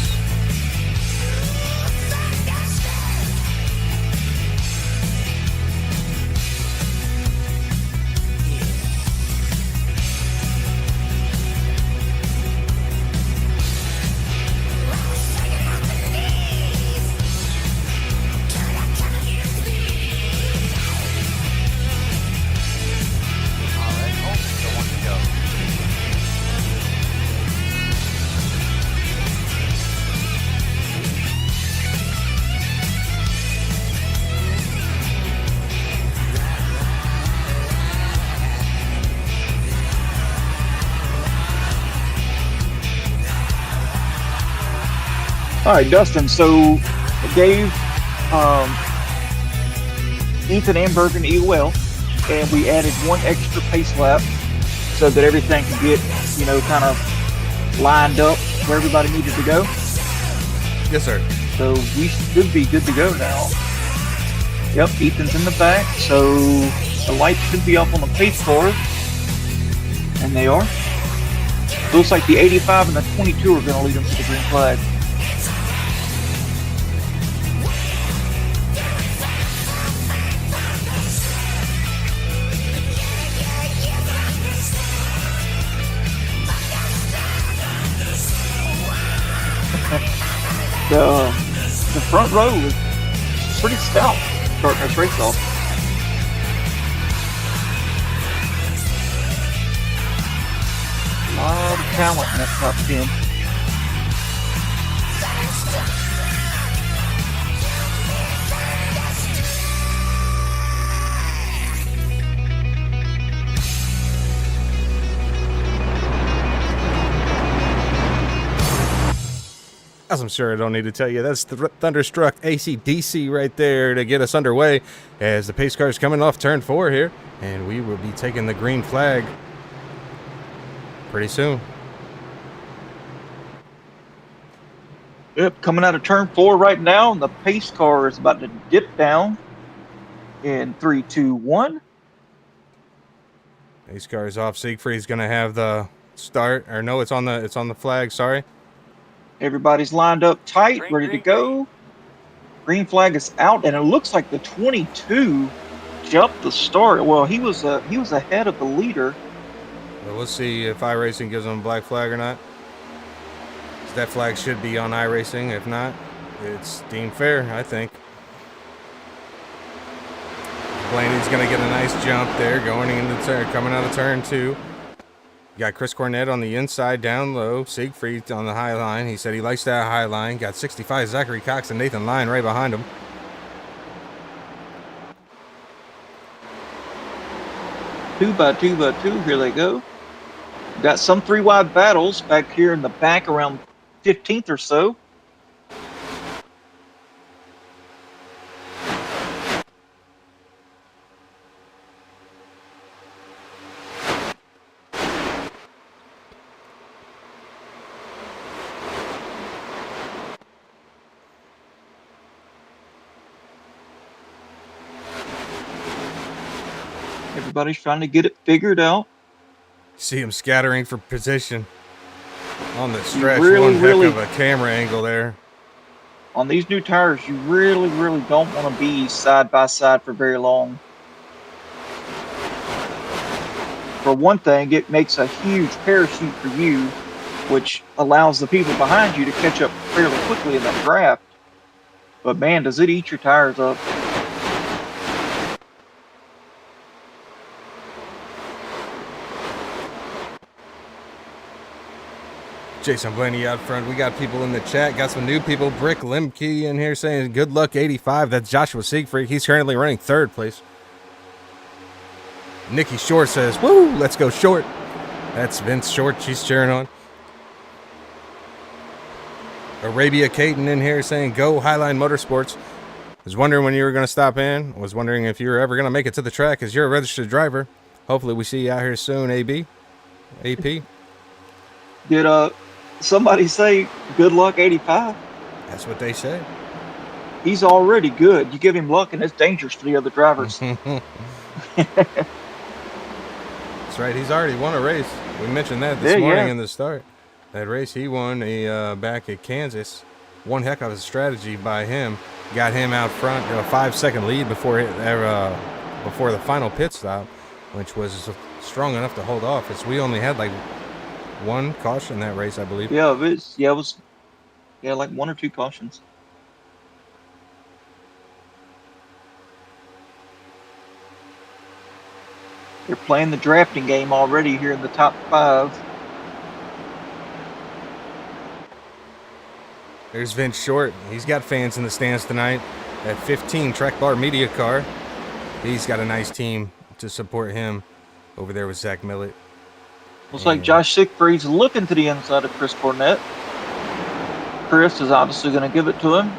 All right, Dustin. So Dave, Ethan Amberg and EOL, and we added one extra pace lap so that everything could get, kind of lined up where everybody needed to go. Yes, sir. So we should be good to go now. Yep, Ethan's in the back, so the lights should be up on the pace car, and they are. Looks like the 85 and the 22 are going to lead them to the green flag. the front row is pretty stout starting this race off. A lot of talent in that top 10. As I'm sure I don't need to tell you, that's the Thunderstruck AC/DC right there to get us underway as the pace car is coming off turn 4 here, and we will be taking the green flag pretty soon. Yep, coming out of turn 4 right now, and the pace car is about to dip down in 3, 2, 1. Pace car is off. Siegfried's going to have the start, or no, it's on the flag. Sorry. Everybody's lined up tight, ready to go. Green flag is out, and it looks like the 22 jumped the start. Well, he was ahead of the leader. Well, we'll see if iRacing gives him a black flag or not. That flag should be on iRacing. If not, it's deemed fair, I think. Blaney's going to get a nice jump there going into coming out of turn 2. You got Chris Cornett on the inside, down low. Siegfried on the high line. He said he likes that high line. Got 65 Zachary Cox and Nathan Lyon right behind him. Two by two, here they go. Got some 3 wide battles back here in the back around 15th or so. Everybody's trying to get it figured out. See him scattering for position on the stretch. Really, One heck of a camera angle there. On these new tires, you really don't want to be side by side for very long. For one thing, it makes a huge parachute for you, which allows the people behind you to catch up fairly quickly in that draft. But man, does it eat your tires up. Jason Blaney out front. We got people in the chat. Got some new people. Brick Limke in here saying good luck 85. That's Joshua Siegfried. He's currently running 3rd place. Nikki Short says, woo, let's go Short. That's Vince Short she's cheering on. Arabia Caton in here saying go Highline Motorsports. Was wondering when you were going to stop in. Was wondering if you were ever going to make it to the track because you're a registered driver. Hopefully we see you out here soon, AP. Did somebody say good luck 85? That's what they say. He's already good. You give him luck and it's dangerous for the other drivers. That's right. He's already won a race. We mentioned that this morning in the start. That race he won back at Kansas. One heck of a strategy by him. Got him out front, a 5-second lead before the final pit stop, which was strong enough to hold off. We only had like one caution that race, I believe. Yeah, it was like 1 or 2 cautions. They're playing the drafting game already here in the top 5. There's Vince Short. He's got fans in the stands tonight. That 15 Track Bar Media car. He's got a nice team to support him over there with Zach Millett. Looks like Josh Siegfried's looking to the inside of Chris Cornett. Chris is obviously going to give it to him.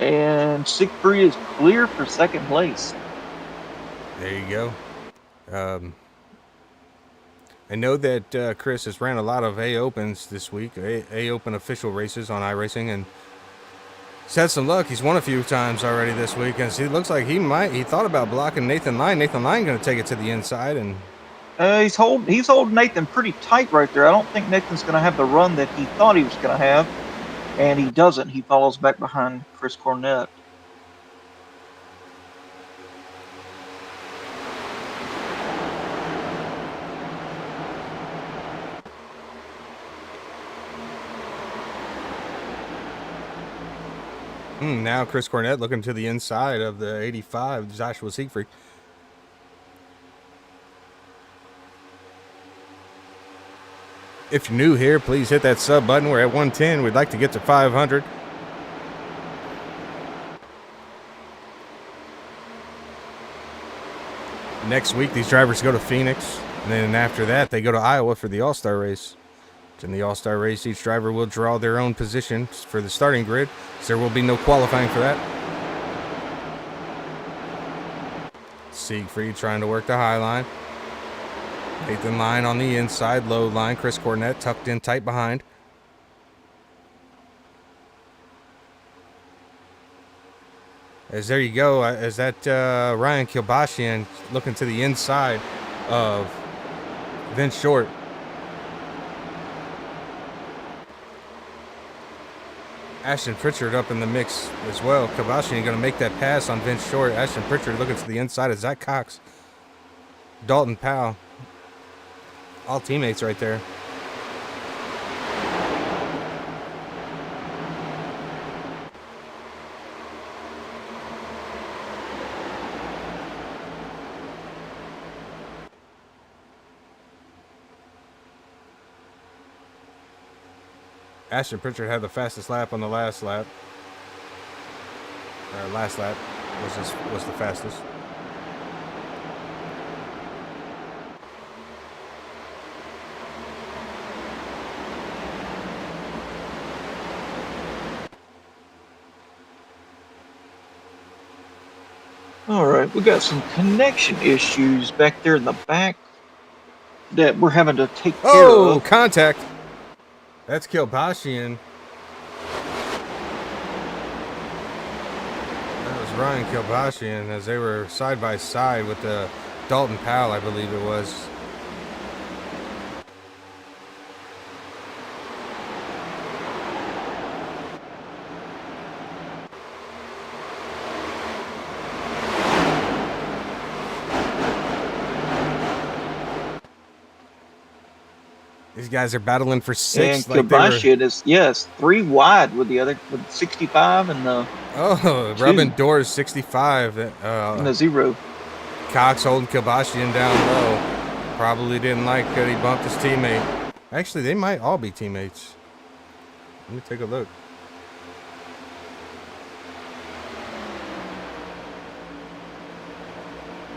And Siegfried is clear for 2nd place. There you go. I know that Chris has ran a lot of A-Opens this week, A-Open official races on iRacing, and he's had some luck. He's won a few times already this week, and it looks like he thought about blocking Nathan Lyon. Nathan Lyon going to take it to the inside, and he's holding Nathan pretty tight right there. I don't think Nathan's going to have the run that he thought he was going to have, and he doesn't. He follows back behind Chris Cornett. Now Chris Cornette looking to the inside of the 85, Joshua Siegfried. If you're new here, please hit that sub button. We're at 110. We'd like to get to 500. Next week, these drivers go to Phoenix. And then after that, they go to Iowa for the All-Star race. In the All-Star race, each driver will draw their own positions for the starting grid, so there will be no qualifying for that. Siegfried trying to work the high line. Nathan Line on the inside, low line. Chris Cornette tucked in tight behind. As there you go, as that Ryan Kilbashian looking to the inside of Vince Short. Ashton Pritchard up in the mix as well. Kilbashian going to make that pass on Vince Short. Ashton Pritchard looking to the inside of Zach Cox. Dalton Powell. All teammates right there. Ashton Pritchard had the fastest lap on the last lap. Last lap was the fastest. All right, we got some connection issues back there in the back that we're having to take care Oh, of. contact. That's Kilbashian. That was Ryan Kilbashian as they were side by side with the Dalton Powell, I believe it was. These guys are battling for six. And Kilbashian is 3 wide with the other with 65 and the rubbing doors 65. and the 0. Cox holding Kilbashian down low. Probably didn't like that he bumped his teammate. Actually, they might all be teammates. Let me take a look.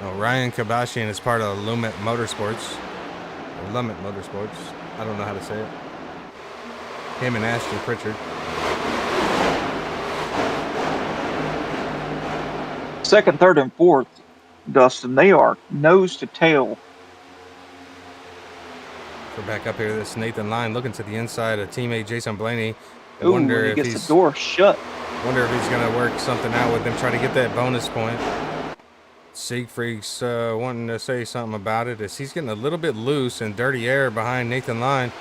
Oh, Ryan Kilbashian is part of Lumet Motorsports. Or Lumet Motorsports. I don't know how to say it. Him and Ashton Pritchard. Second, third, and fourth, Dustin, they are nose to tail. We're back up here. This Nathan Line looking to the inside of teammate Jason Blaney. Ooh, Wonder he if gets he's the door shut. Wonder if he's going to work something out with them, try to get that bonus point. Siegfried's wanting to say something about it as he's getting a little bit loose and dirty air behind Nathan Line.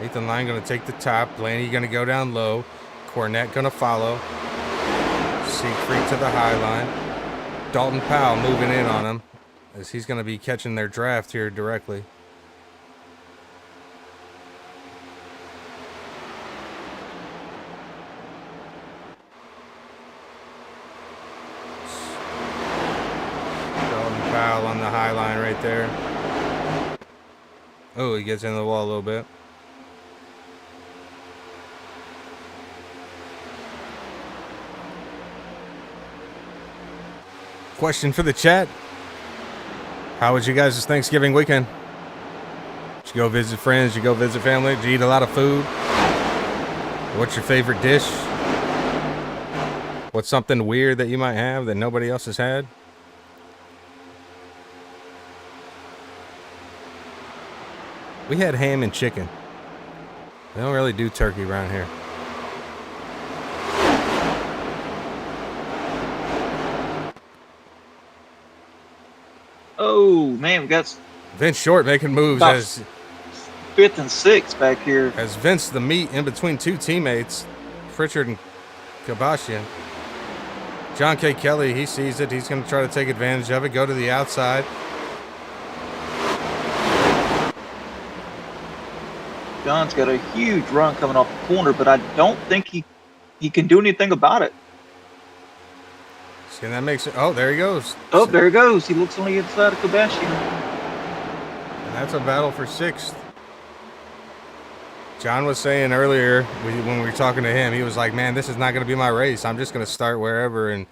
Nathan Line going to take the top. Blaney going to go down low. Cornette going to follow. Siegfried to the high line. Dalton Powell moving in on him as he's going to be catching their draft here directly. Dalton Powell on the high line right there. Oh, he gets into the wall a little bit. Question for the chat. How was you guys' Thanksgiving weekend? Did you go visit friends? Did you go visit family? Did you eat a lot of food? What's your favorite dish? What's something weird that you might have that nobody else has had? We had ham and chicken. They don't really do turkey around here. Oh man, we got Vince Short making moves about as 5th and 6th back here. As Vince the meat in between two teammates, Pritchard and Kilbashian. John K. Kelly, he sees it. He's going to try to take advantage of it. Go to the outside. John's got a huge run coming off the corner, but I don't think he can do anything about it. See, that makes it. Oh, there he goes. Oh, there he goes. He looks on the inside of Kardashian. And that's a battle for 6th. John was saying earlier when we were talking to him, he was like, man, this is not going to be my race. I'm just going to start wherever and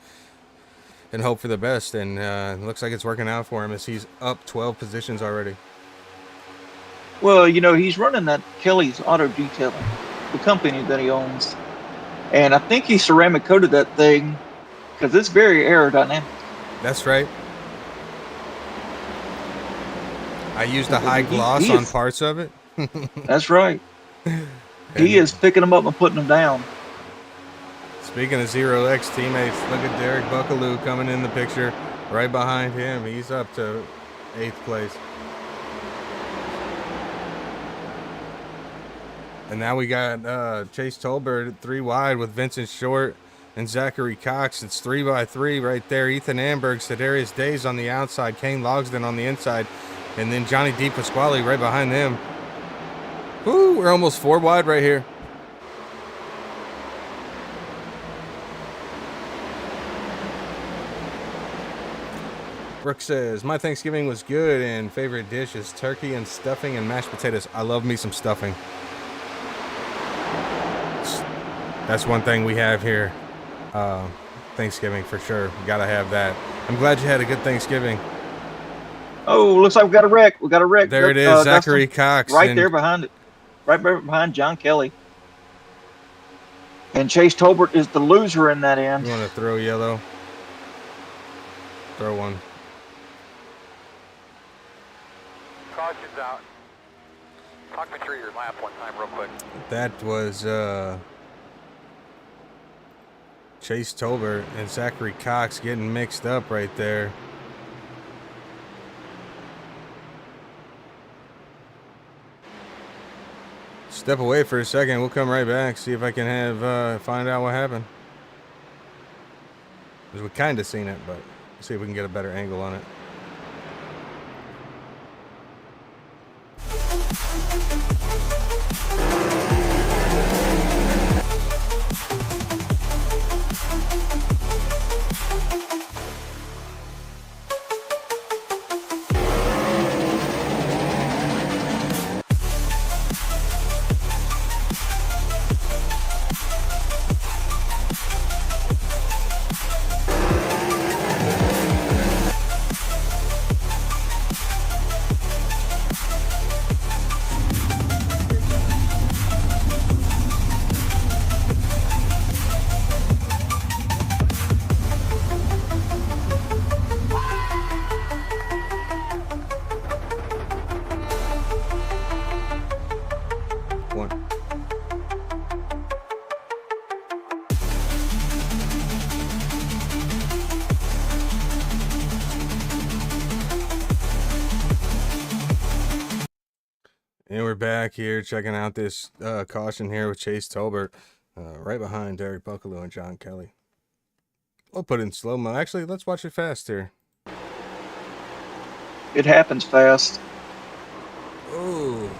hope for the best. And it looks like it's working out for him as he's up 12 positions already. Well, you know, he's running that Kelly's Auto Detailing, the company that he owns. And I think he ceramic coated that thing because it's very aerodynamic. That's right. I used a high gloss on parts of it. That's right. He is picking them up and putting them down. Speaking of 0X teammates, look at Derek Buckaloo coming in the picture right behind him. He's up to 8th place. And now we got Chase Tolbert 3 wide with Vincent Short and Zachary Cox. It's 3x3 right there. Ethan Amberg, Sedarius Days on the outside, Kane Logsden on the inside, and then Johnny DePasquale right behind them. Woo, we're almost 4 wide right here. Brooke says, my Thanksgiving was good and favorite dish is turkey and stuffing and mashed potatoes. I love me some stuffing. That's one thing we have here. Thanksgiving for sure. We gotta have that. I'm glad you had a good Thanksgiving. Oh, looks like we got a wreck. We got a wreck. There it is, Zachary Cox. Right there behind it. Right behind John Kelly. And Chase Tolbert is the loser in that end. You want to throw yellow? Throw one. Caution's out. Talk me through your lap one time real quick. That was Chase Tolbert and Zachary Cox getting mixed up right there. Step away for a second. We'll come right back. See if I can have find out what happened. Because we kind of seen it, but see if we can get a better angle on it. And we're back here checking out this caution here with Chase Tolbert right behind Derek Buckaloo and John Kelly. We'll put it in slow-mo. Actually, let's watch it fast here. It happens fast. Oh.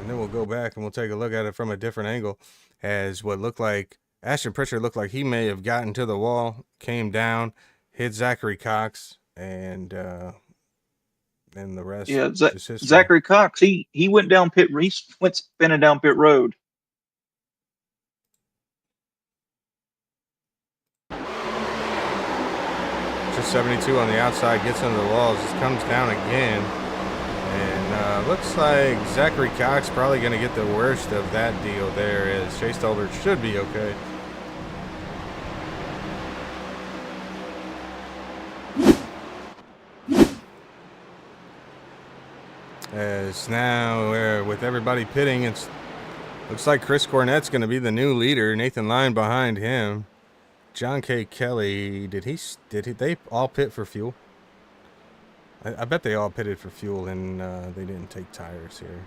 And then we'll go back and we'll take a look at it from a different angle as what looked like Ashton Pritchard looked like he may have gotten to the wall, came down, hit Zachary Cox, and the rest. Yeah, Zachary Cox, he went down went spinning down pit road. Just 72 on the outside, gets into the walls, just comes down again. And looks like Zachary Cox probably going to get the worst of that deal there, as Chase Tolbert should be okay. As now, with everybody pitting, it looks like Chris Cornett's going to be the new leader. Nathan Lyon behind him. John K. Kelly, did they all pit for fuel? I bet they all pitted for fuel and they didn't take tires here.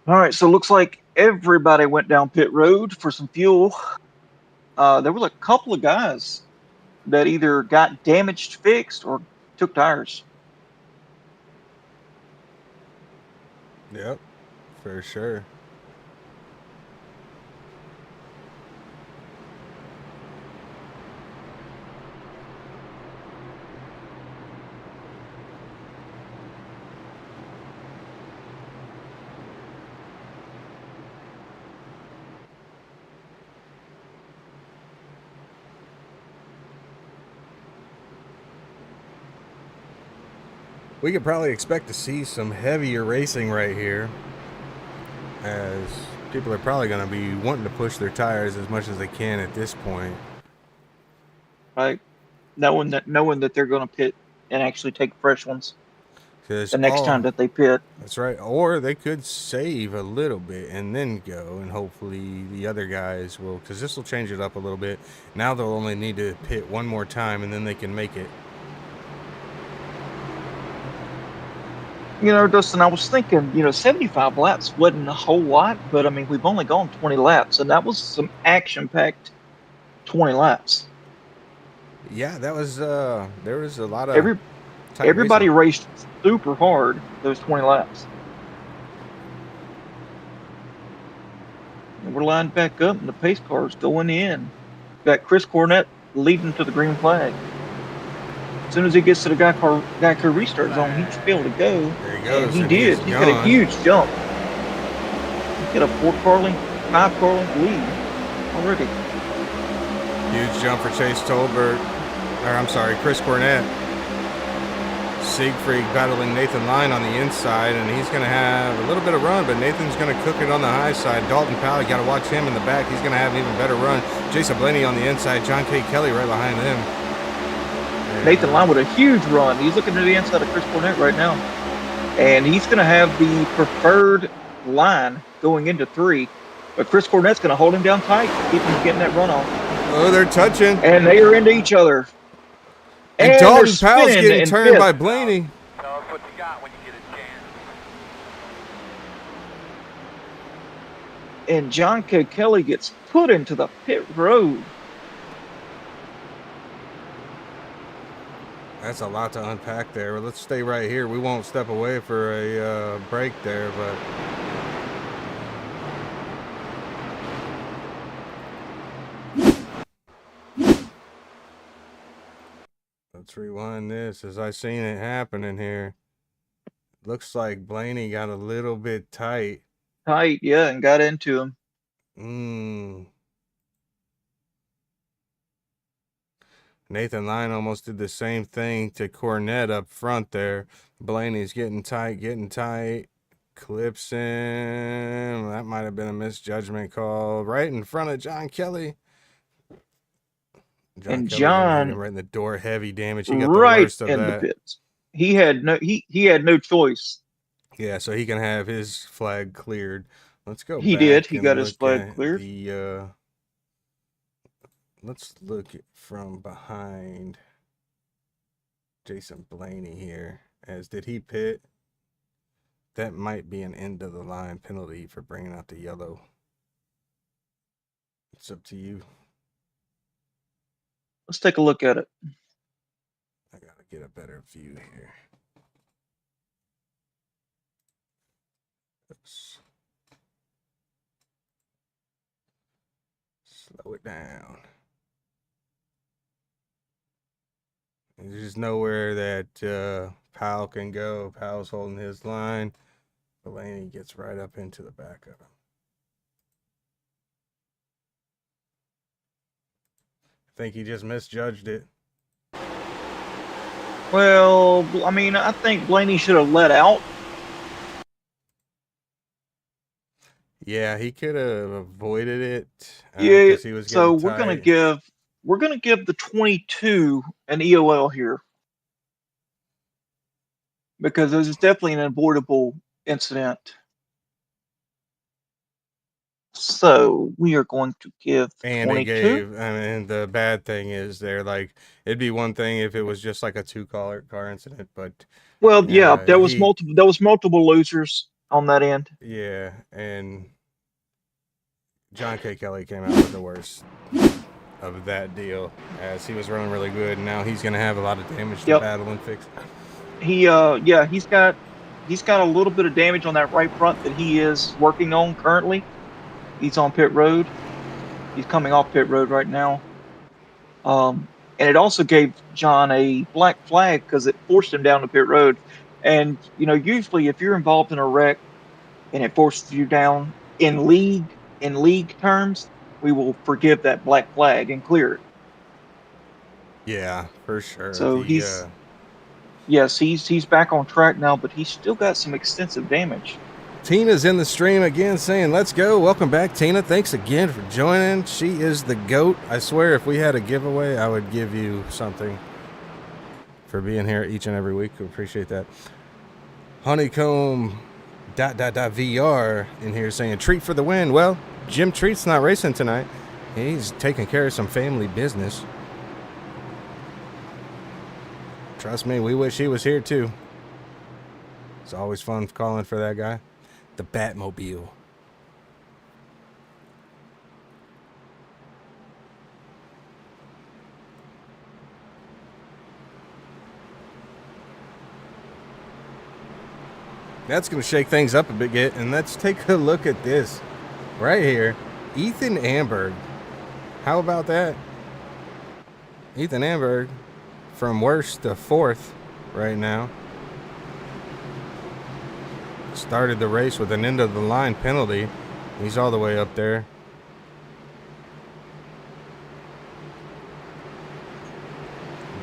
All right, so it looks like everybody went down pit road for some fuel. There was a couple of guys that either got damaged fixed or took tires. Yep, for sure. We could probably expect to see some heavier racing right here, as people are probably going to be wanting to push their tires as much as they can at this point. Right, knowing that they're going to pit and actually take fresh ones the next time that they pit. That's right. Or they could save a little bit and then go, and hopefully the other guys will, because this will change it up a little bit. Now they'll only need to pit one more time, and then they can make it. You know, Dustin, I was thinking, 75 laps wasn't a whole lot, but I mean, we've only gone 20 laps, and that was some action-packed 20 laps. Yeah, that was, there was a lot of everybody raced super hard those 20 laps. And we're lined back up, and the pace car's going in. Got Chris Cornett leading to the green flag. As soon as he gets to the guy car restart zone, he should be able to go. There he goes. And he did. He's got a huge jump. He's got a 5-car length lead already. Huge jump for Chase Tolbert. Or I'm sorry, Chris Cornett. Siegfried battling Nathan Line on the inside, and he's going to have a little bit of run, but Nathan's going to cook it on the high side. Dalton Powell, you got to watch him in the back. He's going to have an even better run. Jason Blaney on the inside. John K. Kelly right behind him. Nathan Line with a huge run. He's looking to the inside of Chris Cornett right now. And he's going to have the preferred line going into 3. But Chris Cornett's going to hold him down tight, keep him getting that run off. Oh, they're touching. And they are into each other. And Dalton Powell's getting turned by Blaney. Tell us what you got when you get a chance. And John K. Kelly gets put into the pit road. That's a lot to unpack there. Let's stay right here. We won't step away for a break there, but let's rewind this as I seen it happening here. Looks like Blaney got a little bit tight. Tight, yeah, and got into him. Nathan Line almost did the same thing to Cornett up front there. Blaney's getting tight, clips him. That might have been a misjudgment call right in front of John Kelly. John right in the door, heavy damage. He got right the worst of in that. the pits. He had no choice. Yeah, so he can have his flag cleared. Let's go. He did. He got his flag cleared. Let's look from behind Jason Blaney here. Did he pit? That might be an end of the line penalty for bringing out the yellow. It's up to you. Let's take a look at it. I gotta get a better view here. Oops. Slow it down. There's nowhere that Powell can go. Powell's holding his line. Blaney gets right up into the back of him. I think he just misjudged it. Well, I mean, I think Blaney should have let out. Yeah, he could have avoided it. Yeah, he was so we're gonna give the 22 an EOL here because this is definitely an avoidable incident. So we are going to give 22. The bad thing is it'd be one thing if it was just like a 2-car incident, but well, yeah, there was multiple losers. on that end. Yeah, and John K. Kelly came out with the worst of that deal, as he was running really good, and now he's going to have a lot of damage to Yep. battle and fix. He's got a little bit of damage on that right front that he is working on currently. He's on pit road. He's coming off pit road right now. And it also gave John a black flag because it forced him down to pit road. And usually if you're involved in a wreck and it forces you down in league terms, we will forgive that black flag and clear it. Yeah, for sure. So he's back on track now, but he's still got some extensive damage. Tina's in the stream again saying, let's go. Welcome back, Tina. Thanks again for joining. She is the GOAT. I swear if we had a giveaway, I would give you something for being here each and every week. We appreciate that. Honeycomb ... VR in here saying, treat for the win. Well, Jim Treat's not racing tonight. He's taking care of some family business. Trust me, we wish he was here too. It's always fun calling for that guy. The Batmobile. That's going to shake things up a bit, and let's take a look at this right here. Ethan Amberg. How about that? Ethan Amberg from worst to fourth right now. Started the race with an end of the line penalty. He's all the way up there.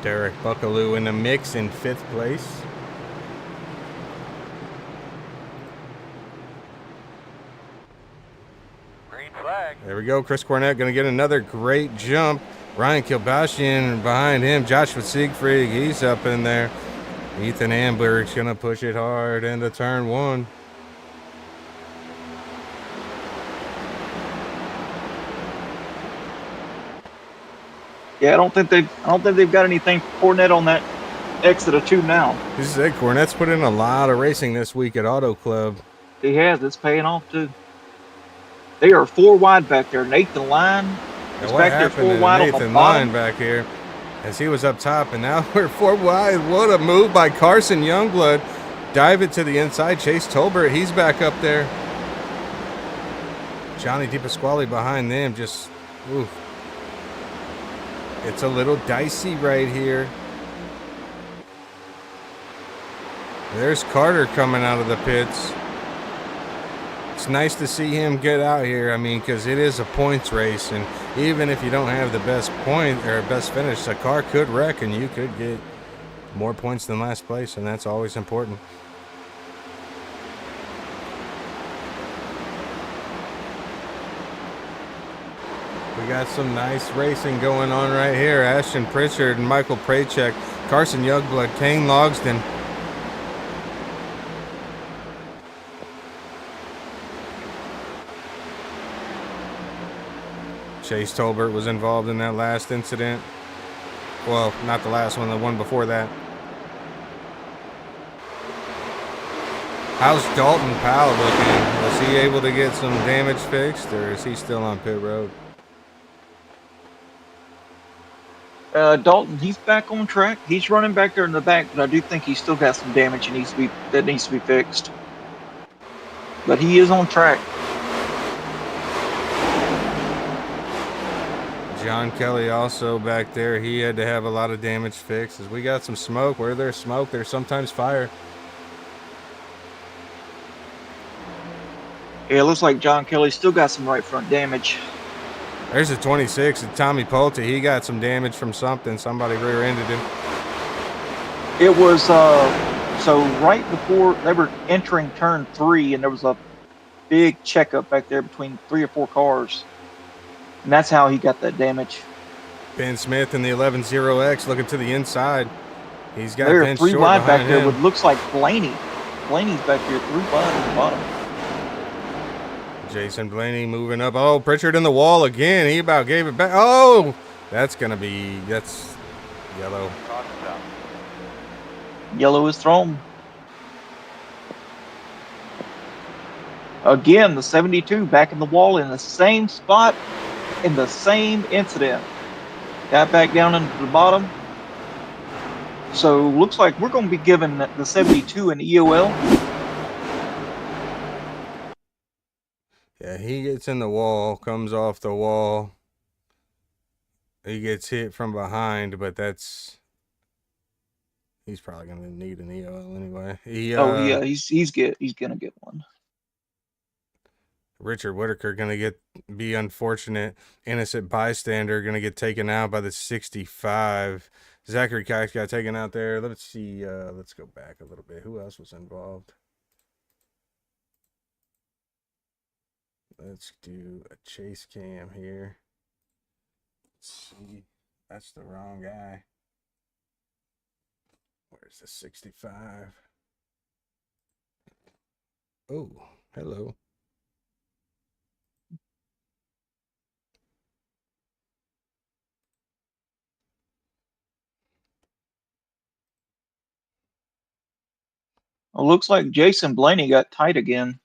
Derek Buckaloo in the mix in 5th place. Green flag. There we go. Chris Cornett going to get another great jump. Ryan Kilbashian behind him. Joshua Siegfried, he's up in there. Ethan Amberg's going to push it hard into turn 1. Yeah, I don't think they've got anything for Cornette on that exit of 2 now. This is it. Cornette's put in a lot of racing this week at Auto Club. He has. It's paying off too. They are 4 wide back there. Nathan Line is What back there happened 4 to wide on the Nathan bottom. Line back here as he was up top, and now we're 4 wide. What a move by Carson Youngblood. Dive it to the inside. Chase Tolbert, he's back up there. Johnny DiPasquale behind them. Just, oof. It's a little dicey right here. There's Carter coming out of the pits. It's nice to see him get out here. I mean, because it is a points race, and even if you don't have the best point or best finish, a car could wreck and you could get more points than last place, and that's always important. We got some nice racing going on right here. Ashton Pritchard and Michael Prachek, Carson Youngblood, Kane Logsdon. Chase Tolbert was involved in that last incident. Well, not the last one, the one before that. How's Dalton Powell looking? Was he able to get some damage fixed, or is he still on pit road? Dalton, he's back on track. He's running back there in the back, but I do think he's still got some damage that needs to be fixed. But he is on track. John Kelly also back there. He had to have a lot of damage fixed. As we got some smoke. Where there's smoke, there's sometimes fire. Yeah, it looks like John Kelly still got some right front damage. There's a 26, and Tommy Pulte. He got some damage from something. Somebody rear-ended him. It was so right before they were entering turn 3, and there was a big checkup back there between 3 or 4 cars, and that's how he got that damage. Ben Smith in the 11-0X looking to the inside. He's got There are Ben 3 Short wide back behind there. him. What looks like Blaney. Blaney's back there 3 wide on the bottom. Jason Blaney moving up. Oh, Pritchard in the wall again. He about gave it back. Oh, that's yellow. Caution's out. Yellow is thrown. Again, the 72 back in the wall in the same spot in the same incident. Got back down into the bottom. So looks like we're going to be giving the 72 an EOL. Yeah, he gets in the wall, comes off the wall. He gets hit from behind, but he's probably going to need an EOL anyway. Oh yeah, he's gonna get one. Richard Whitaker going to be unfortunate. Innocent bystander going to get taken out by the 65. Zachary Cox got taken out there. Let's see. Let's go back a little bit. Who else was involved? Let's do a chase cam here. Let's see. That's the wrong guy. Where's the 65? Oh, hello. Well, looks like Jason Blaney got tight again.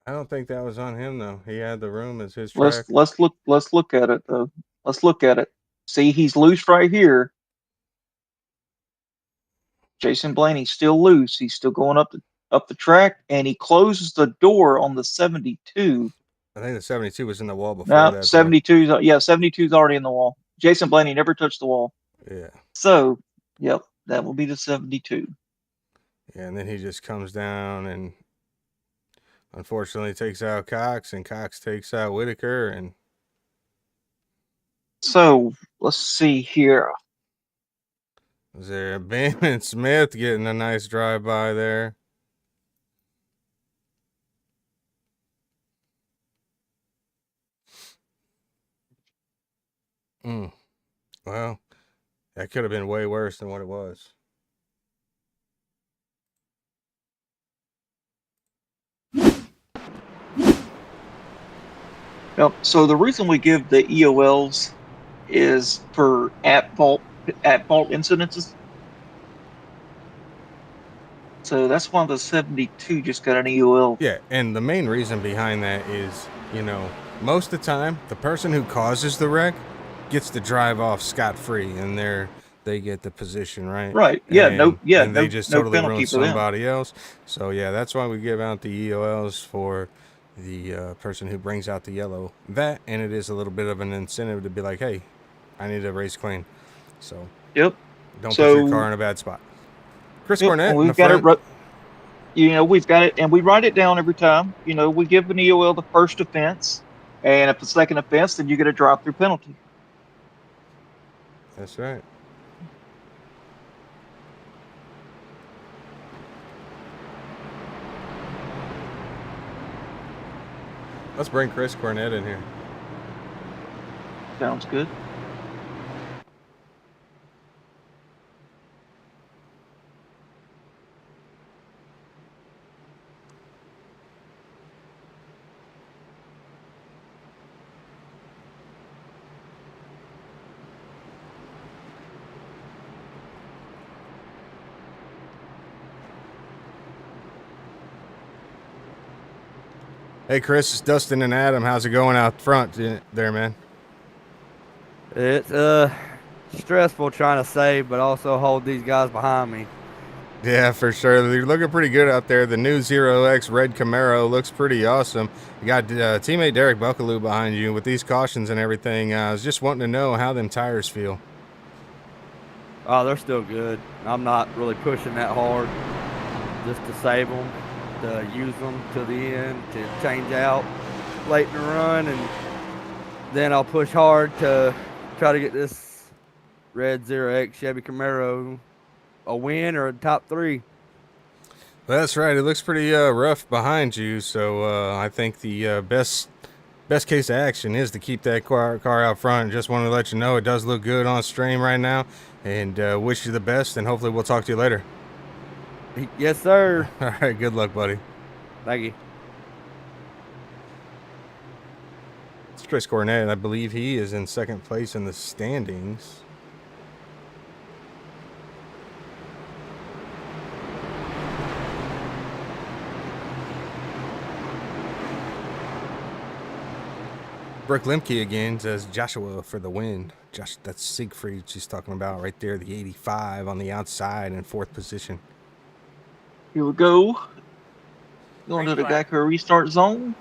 I don't think that was on him though. He had the room as his Let's track. look at it though. Let's look at it. See, he's loose right here. Jason Blaney's still loose. He's still going up the track, and he closes the door on the 72. I think the 72 was in the wall before Now that. 72's 72's already in the wall. Jason Blaney never touched the wall. Yeah. So, yep, that will be the 72. Yeah, and then he just comes down and unfortunately takes out Cox, and Cox takes out Whitaker. And so let's see here. was there Ben Smith getting a nice drive by there? Well, that could have been way worse than what it was. Yep. So the reason we give the EOLs is for at fault incidences. So that's why the 72 just got an EOL. Yeah, and the main reason behind that is, most of the time, the person who causes the wreck gets to drive off scot-free, and they get the position, right? Right. Yeah. And they just totally ruin somebody else. So yeah, that's why we give out the EOLs for the person who brings out the yellow. That, and it is a little bit of an incentive to be like, hey, I need to race clean. So yep. Don't put your car in a bad spot. Chris Cornett, we've got it. We've got it, and we write it down every time. We give an EOL the first offense, and if the second offense, then you get a drop-through penalty. That's right. Let's bring Chris Cornett in here. Sounds good. Hey, Chris, it's Dustin and Adam. How's it going out front there, man? It's stressful trying to save, but also hold these guys behind me. Yeah, for sure. You're looking pretty good out there. The new 0X red Camaro looks pretty awesome. You got teammate Derek Buckaloo behind you with these cautions and everything. I was just wanting to know how them tires feel. Oh, they're still good. I'm not really pushing that hard just to save them, to use them to the end, to change out late in the run, and then I'll push hard to try to get this red 0X Chevy Camaro a win or a top 3. That's right. It looks pretty rough behind you, so I think the best case of action is to keep that car out front. Just wanted to let you know it does look good on stream right now, and wish you the best, and hopefully we'll talk to you later. Yes, sir. All right, good luck, buddy. Thank you. It's Chris Cornett, and I believe he is in second place in the standings. Brooke Lemke again says Joshua for the win. Josh, that's Siegfried she's talking about right there, the 85 on the outside in 4th position. Here we go. Going to the Geico restart zone.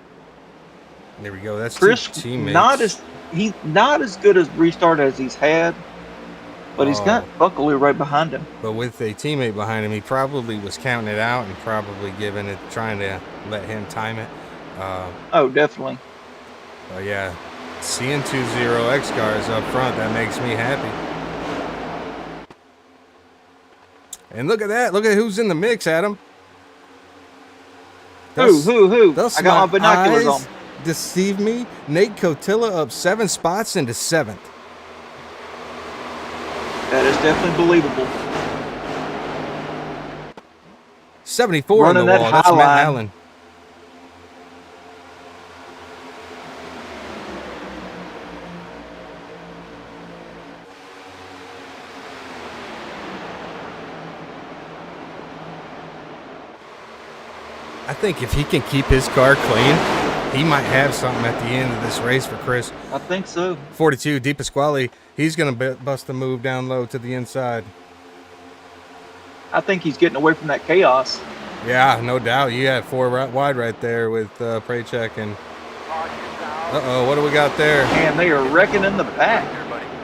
There we go. That's Chris, two teammates. he's not as good as restart as he's had, but he's got Buckley right behind him. But with a teammate behind him, he probably was counting it out and probably trying to let him time it. Oh, definitely. But yeah, seeing 2-0 X cars up front, that makes me happy. And look at that. Look at who's in the mix, Adam. Who? I got my binoculars on. Deceive me. Nate Cotilla up 7 spots into 7th. That is definitely believable. 74 Running on the wall. That's Matt Allen. I think if he can keep his car clean, he might have something at the end of this race for Chris. I think so. 42, Di Pasquale. He's going to bust a move down low to the inside. I think he's getting away from that chaos. Yeah, no doubt. You had 4 wide right there with Praycheck and... Uh-oh, what do we got there? And they are wrecking in the back.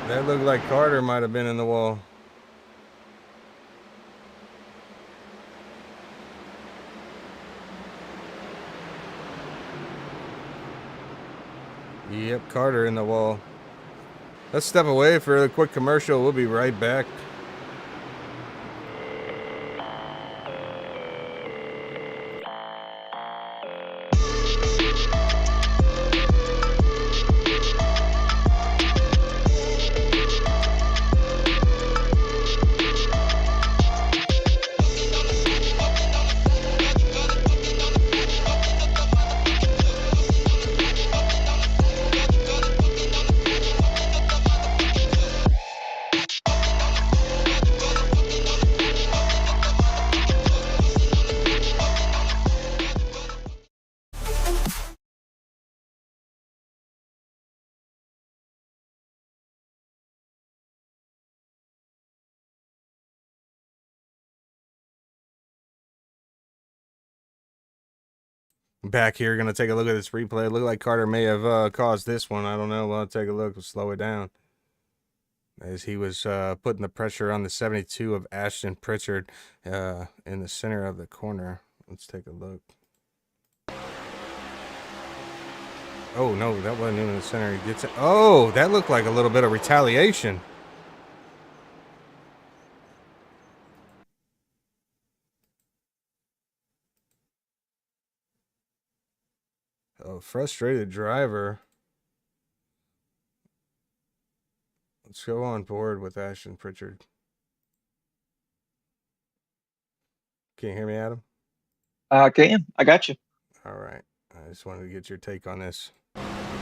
That looked like Carter might have been in the wall. Yep, Carter in the wall. Let's step away for a quick commercial. We'll be right back. Back here, gonna take a look at this replay. It looked like Carter may have caused this one. I don't know. Well, I'll take a look. We'll slow it down. As he was putting the pressure on the 72 of Ashton Pritchard in the center of the corner. Let's take a look. Oh, no, that wasn't even in the center. He gets it. Oh, that looked like a little bit of retaliation. A frustrated driver. Let's go on board with Ashton Pritchard. Can you hear me, Adam? I can. I got you. All right. I just wanted to get your take on this.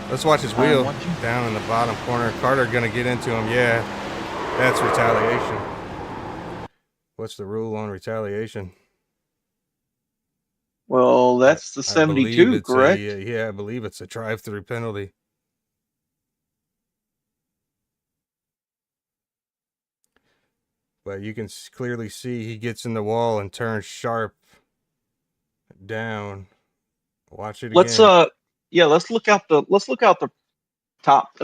Let's watch his wheel down in the bottom corner. Carter going to get into him. Yeah, that's retaliation. What's the rule on retaliation? Well, that's the 72, correct? Yeah, I believe it's a drive-through penalty. But you can clearly see he gets in the wall and turns sharp down. Watch it again. Let's look out the top.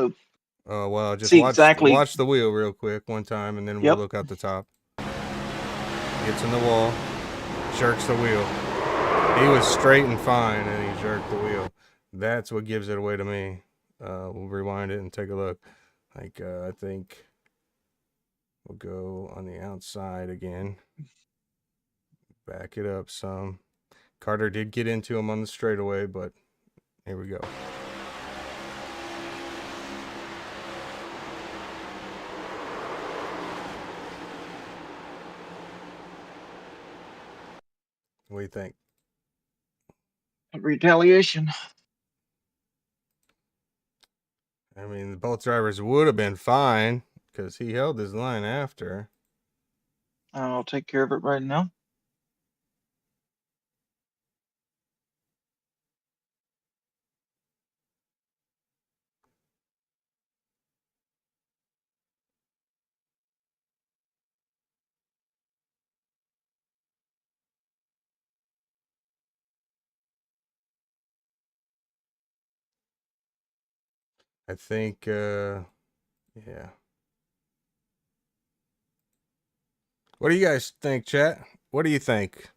Oh well, just watch the wheel real quick one time, and then we'll look out the top. Gets in the wall, jerks the wheel. He was straight and fine, and he jerked the wheel. That's what gives it away to me. We'll rewind it and take a look. Like I think we'll go on the outside again. Back it up some. Carter did get into him on the straightaway, but here we go. What do you think? Retaliation. I mean, both drivers would have been fine because he held his line after. I'll take care of it right now. I think, yeah. What do you guys think, chat? What do you think?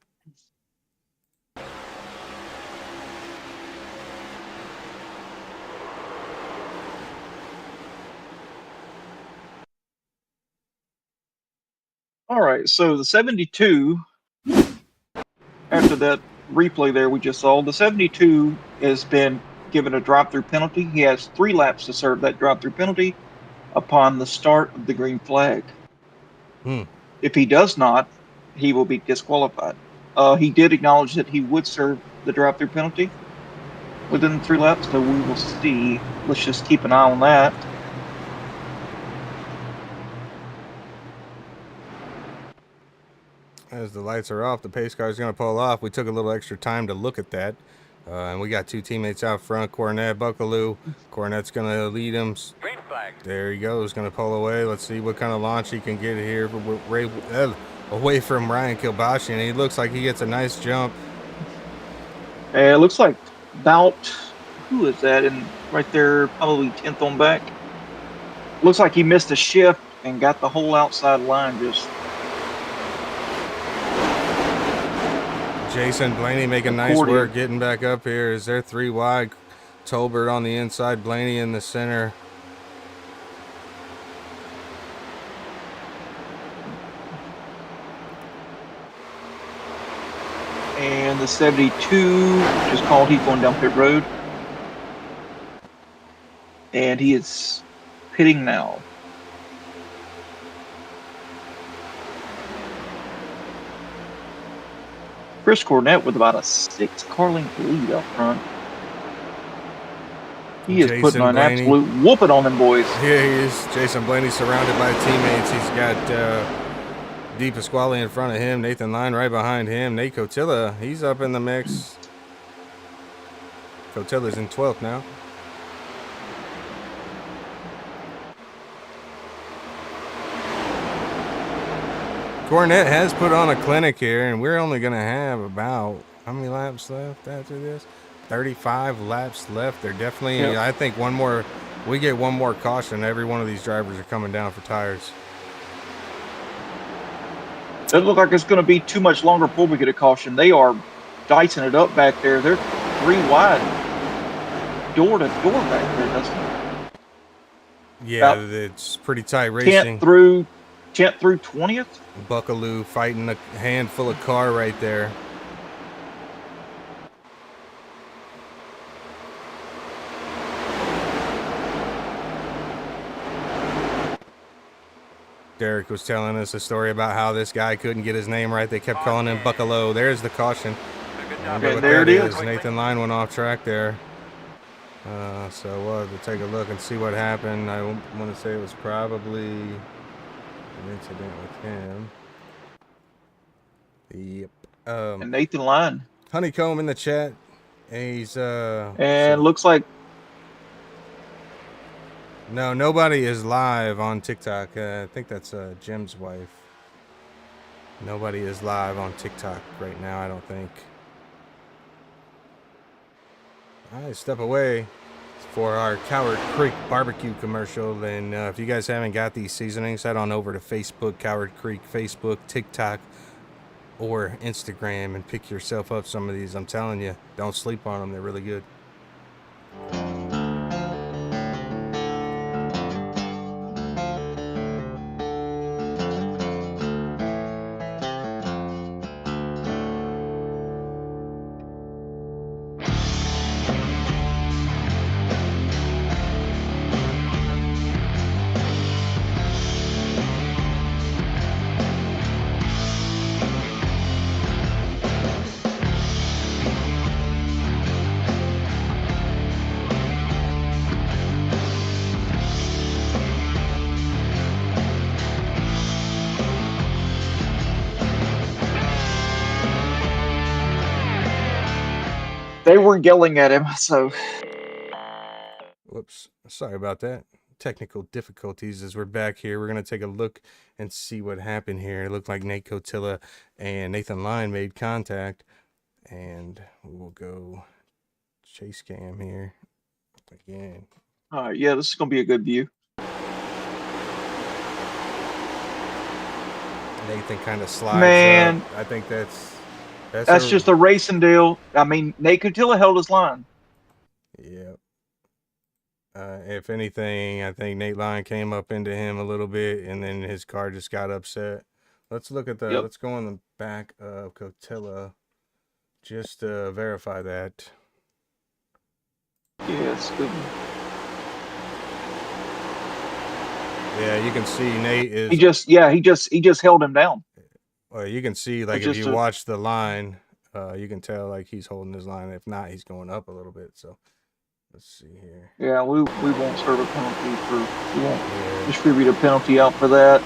All right, so the 72, after that replay there we just saw, the 72 has been given a drive-through penalty. He has 3 laps to serve that drive-through penalty upon the start of the green flag. If he does not, he will be disqualified. He did acknowledge that he would serve the drive-through penalty within 3 laps, so we will see. Let's just keep an eye on that. As the lights are off, the pace car is going to pull off. We took a little extra time to look at that. And we got 2 teammates out front, Cornet, Buckaloo. Cornet's going to lead him. Green flag. There he goes, going to pull away. Let's see what kind of launch he can get here away from Ryan Kilbashi. And he looks like he gets a nice jump. It looks like about, who is that? And right there, probably 10th on back. Looks like he missed a shift and got the whole outside line just. Jason Blaney making nice work getting back up here. Is there 3 wide? Tolbert on the inside, Blaney in the center. And the 72 just called. He's going down pit road. And he is pitting now. Chris Cornett with about a 6-car length lead up front. He is putting an absolute whooping on them boys. Yeah, he is. Jason Blaney surrounded by teammates. He's got Deep Pasquale in front of him. Nathan Line right behind him. Nate Cotilla, he's up in the mix. Cotilla's in 12th now. Cornette has put on a clinic here, and we're only going to have about, how many laps left after this? 35 laps left. They're definitely, yep. I think we get one more caution. Every one of these drivers are coming down for tires. Doesn't look like it's going to be too much longer before we get a caution. They are dicing it up back there. They're 3 wide, door to door back there, doesn't it? Yeah, it's pretty tight racing. 10th through 20th. Buckaloo fighting a handful of car right there. Derek was telling us a story about how this guy couldn't get his name right. They kept calling him Buckaloo. There's the caution. Okay, there it is. Nathan Line went off track there. So we'll have to take a look and see what happened. I want to say it was probably an incident with him. Yep. And Nathan Line. Honeycomb in the chat. He's and looks like no, nobody is live on TikTok. I think that's Jim's wife. Nobody is live on TikTok right now, I don't think. All right, step away for our Coward Creek barbecue commercial. And if you guys haven't got these seasonings, head on over to Facebook, Coward Creek, Facebook, TikTok, or Instagram and pick yourself up some of these. I'm telling you, don't sleep on them. They're really good. they were yelling at him, so. Whoops. Sorry about that. Technical difficulties as we're back here. We're going to take a look and see what happened here. It looked like Nate Cotilla and Nathan Line made contact. And we will go chase cam here again. All right, yeah, this is gonna be a good view. Nathan kind of slides Man, up. I think that's that's just a racing deal. I mean, Nate Cotillo held his line. Yeah. If anything, I think Nate Lyon came up into him a little bit, and then his car just got upset. Let's look at the. Yep. Let's go on the back of Cotillo, just to verify that. Yeah, it's good. Yeah, you can see Nate is. He just held him down. Well, you can see, like, if you watch the line, you can tell, like, he's holding his line. If not, he's going up a little bit. So let's see here. Yeah, we won't serve a penalty we won't distribute a penalty out for that.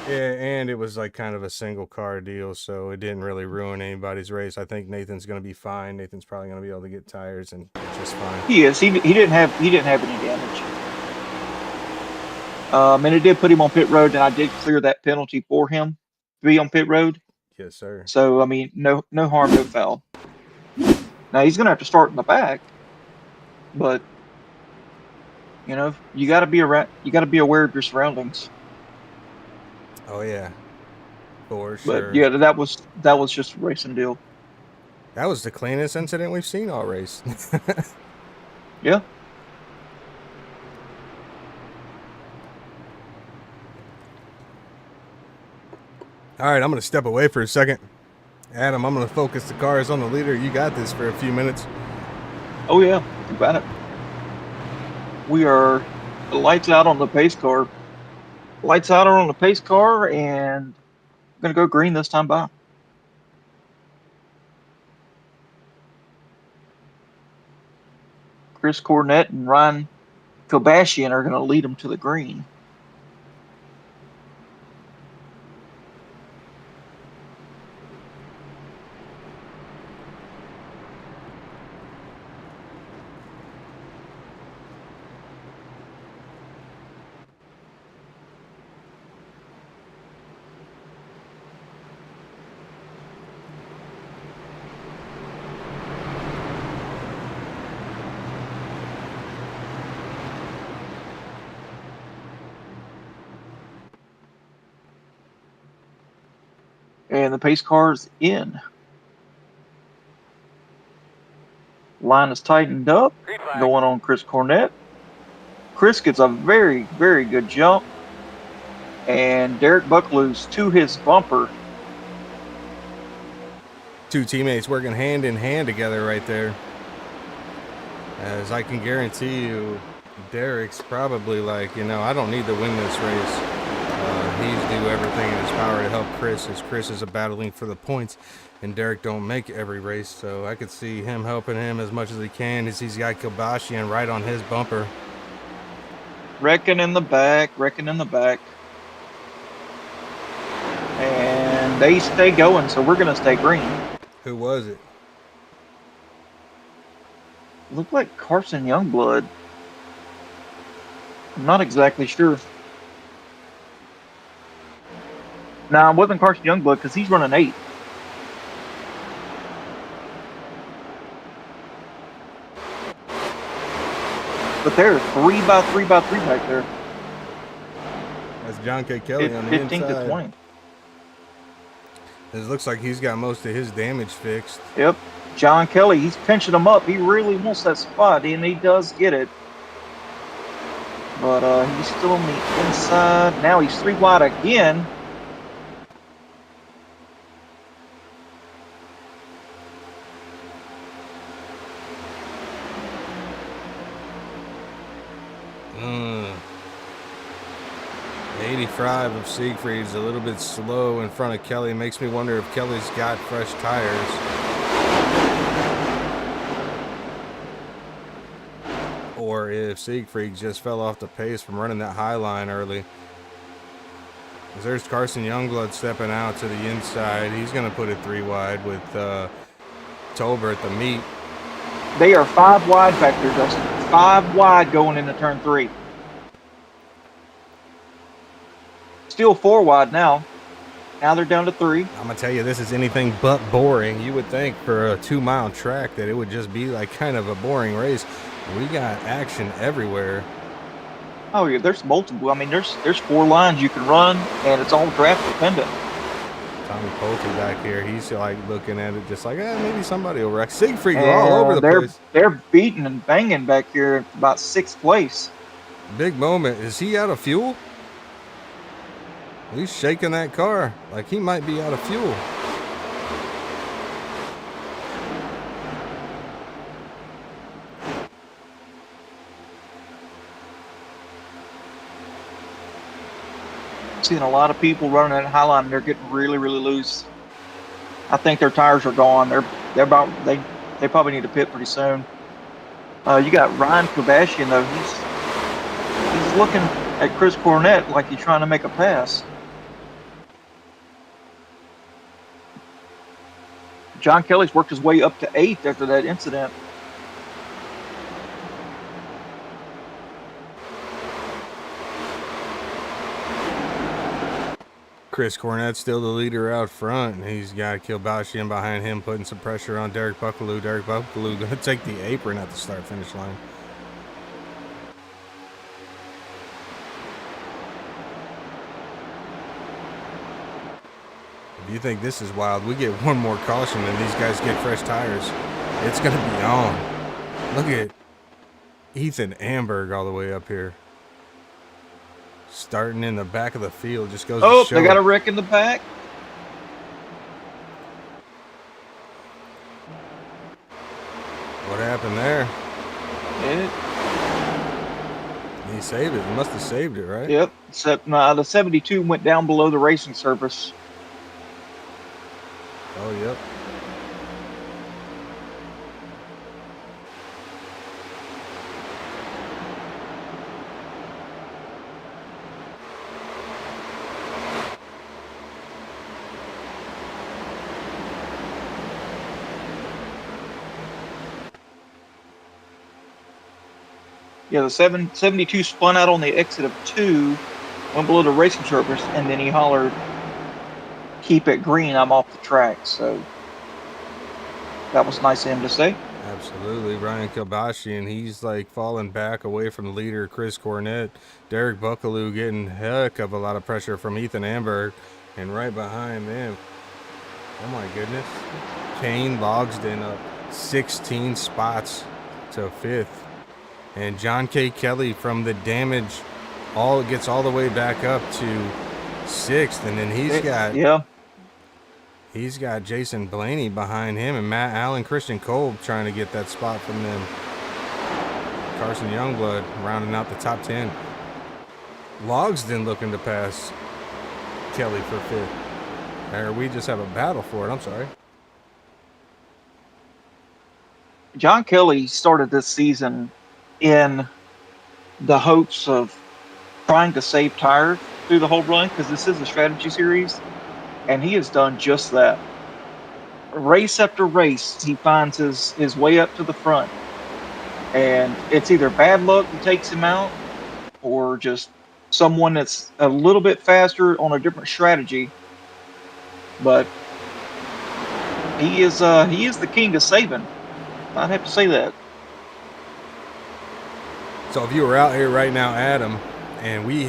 Yeah, and it was like kind of a single car deal, so it didn't really ruin anybody's race. I think Nathan's going to be fine. Nathan's probably going to be able to get tires and just fine. He is. He didn't have any damage. And it did put him on pit road, and I did clear that penalty for him to be on pit road. Yes, sir. So I mean, no harm, no foul. Now he's gonna have to start in the back, but you know, you got to be aware of your surroundings. Oh yeah, for sure. But yeah, that was just a racing deal. That was the cleanest incident we've seen all race. Yeah. All right, I'm going to step away for a second. Adam, I'm going to focus the cars on the leader. You got this for a few minutes. Oh, yeah. You got it. We are lights out on the pace car. Lights out on the pace car, and I'm going to go green this time by. Chris Cornett and Ryan Kobashian are going to lead them to the green. And the pace car's in. Line is tightened up. Going on Chris Cornett. Chris gets a very, very good jump. And Derek Bucklew's to his bumper. Two teammates working hand in hand together right there. As I can guarantee you, Derek's probably like, I don't need to win this race. He's do everything in his power to help Chris, as Chris is battling for the points, and Derek don't make every race. So I could see him helping him as much as he can, as he's got Kobashian right on his bumper. Wrecking in the back. And they stay going, so we're going to stay green. Who was it? Looked like Carson Youngblood. I'm not exactly sure. Nah, it wasn't Carson Youngblood because he's running 8. But there's 3x3x3 back there. That's John K. Kelly on the 15 inside. to 20. It looks like he's got most of his damage fixed. Yep. John Kelly, he's pinching him up. He really wants that spot, and he does get it. But he's still on the inside. Now he's 3 wide again. The 85 of Siegfried's a little bit slow in front of Kelly. Makes me wonder if Kelly's got fresh tires. Or if Siegfried just fell off the pace from running that high line early. There's Carson Youngblood stepping out to the inside. He's going to put it 3 wide with Tolbert at the meet. They are 5 wide back there, Dustin. 5 wide going into turn 3. Still 4 wide now. Now they're down to 3. I'm gonna tell you, this is anything but boring. You would think for a 2-mile track that it would just be like kind of a boring race. We got action everywhere. Oh yeah, there's multiple. I mean, there's 4 lines you can run, and it's all draft dependent. Tommy Pulte back here, he's like looking at it just like, maybe somebody will wreck. Siegfried all over the place. They're beating and banging back here about 6th place. Big moment. Is he out of fuel? He's shaking that car like he might be out of fuel. Seeing a lot of people running that high line, and they're getting really, really loose. I think their tires are gone. They probably need to pit pretty soon. You got Ryan Kardashian though. He's looking at Chris Cornett like he's trying to make a pass. John Kelly's worked his way up to 8th after that incident. Chris Cornett's still the leader out front, and he's got Kilbashian behind him, putting some pressure on Derek Buckaloo. Derek Buckaloo going to take the apron at the start-finish line. If you think this is wild, we get one more caution and these guys get fresh tires. It's going to be on. Look at Ethan Amberg all the way up here. Starting in the back of the field, just goes to show. They got a wreck in the back. What happened there? He saved it. He must have saved it, right? Yep. Except the 72 went down below the racing surface. Oh, yep. Yeah, the 72 spun out on the exit of 2, went below the racing surface, and then he hollered, "Keep it green, I'm off the track." So that was nice of him to say. Absolutely. Ryan Kilbashian, he's like falling back away from the leader, Chris Cornett. Derek Buckaloo getting heck of a lot of pressure from Ethan Amberg. And right behind them, oh my goodness, Kane Logsden up 16 spots to 5th. And John K. Kelly from the damage gets all the way back up to 6th, and then he's got Jason Blaney behind him, and Matt Allen, Christian Kolb trying to get that spot from them. Carson Youngblood rounding out the top 10. Logsden looking to pass Kelly for 5th. Or we just have a battle for it. I'm sorry. John Kelly started this season in the hopes of trying to save tires through the whole run, because this is a strategy series, and he has done just that. Race after race, he finds his way up to the front, and it's either bad luck that takes him out, or just someone that's a little bit faster on a different strategy. But he is the king of saving. I'd have to say that. So if you were out here right now, Adam, and we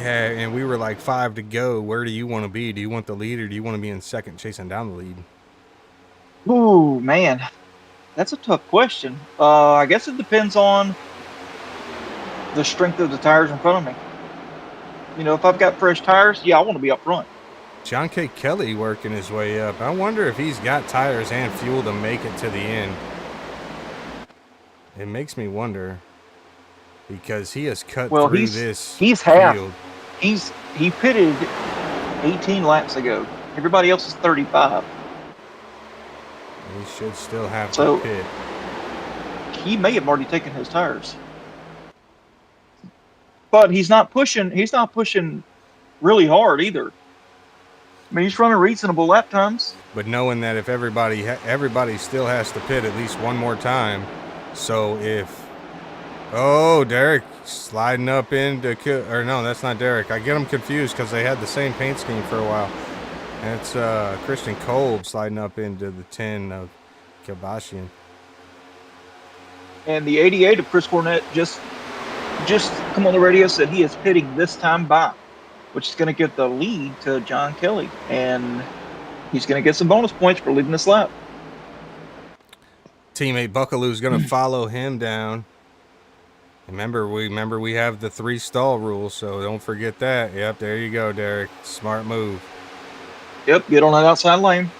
were like 5 to go, where do you want to be? Do you want the lead, or do you want to be in second chasing down the lead? Ooh, man, that's a tough question. I guess it depends on the strength of the tires in front of me. You know, if I've got fresh tires, yeah, I want to be up front. John K. Kelly working his way up. I wonder if he's got tires and fuel to make it to the end. It makes me wonder, because he has cut through this field. He pitted 18 laps ago. Everybody else is 35. He should still have to pit. He may have already taken his tires, but he's not pushing really hard either. I mean, he's running reasonable lap times. But knowing that if everybody still has to pit at least one more time, so if Derek sliding up into, or no, that's not Derek. I get them confused because they had the same paint scheme for a while. That's Christian Kolb sliding up into the 10 of Kibashian. And the 88 of Chris Cornett just come on the radio, said he is pitting this time by, which is going to give the lead to John Kelly, and he's going to get some bonus points for leading this lap. Teammate Buckaloo's going to follow him down. Remember we have the 3 stall rule, so don't forget that. Yep, there you go, Derek. Smart move. Yep, get on that outside lane.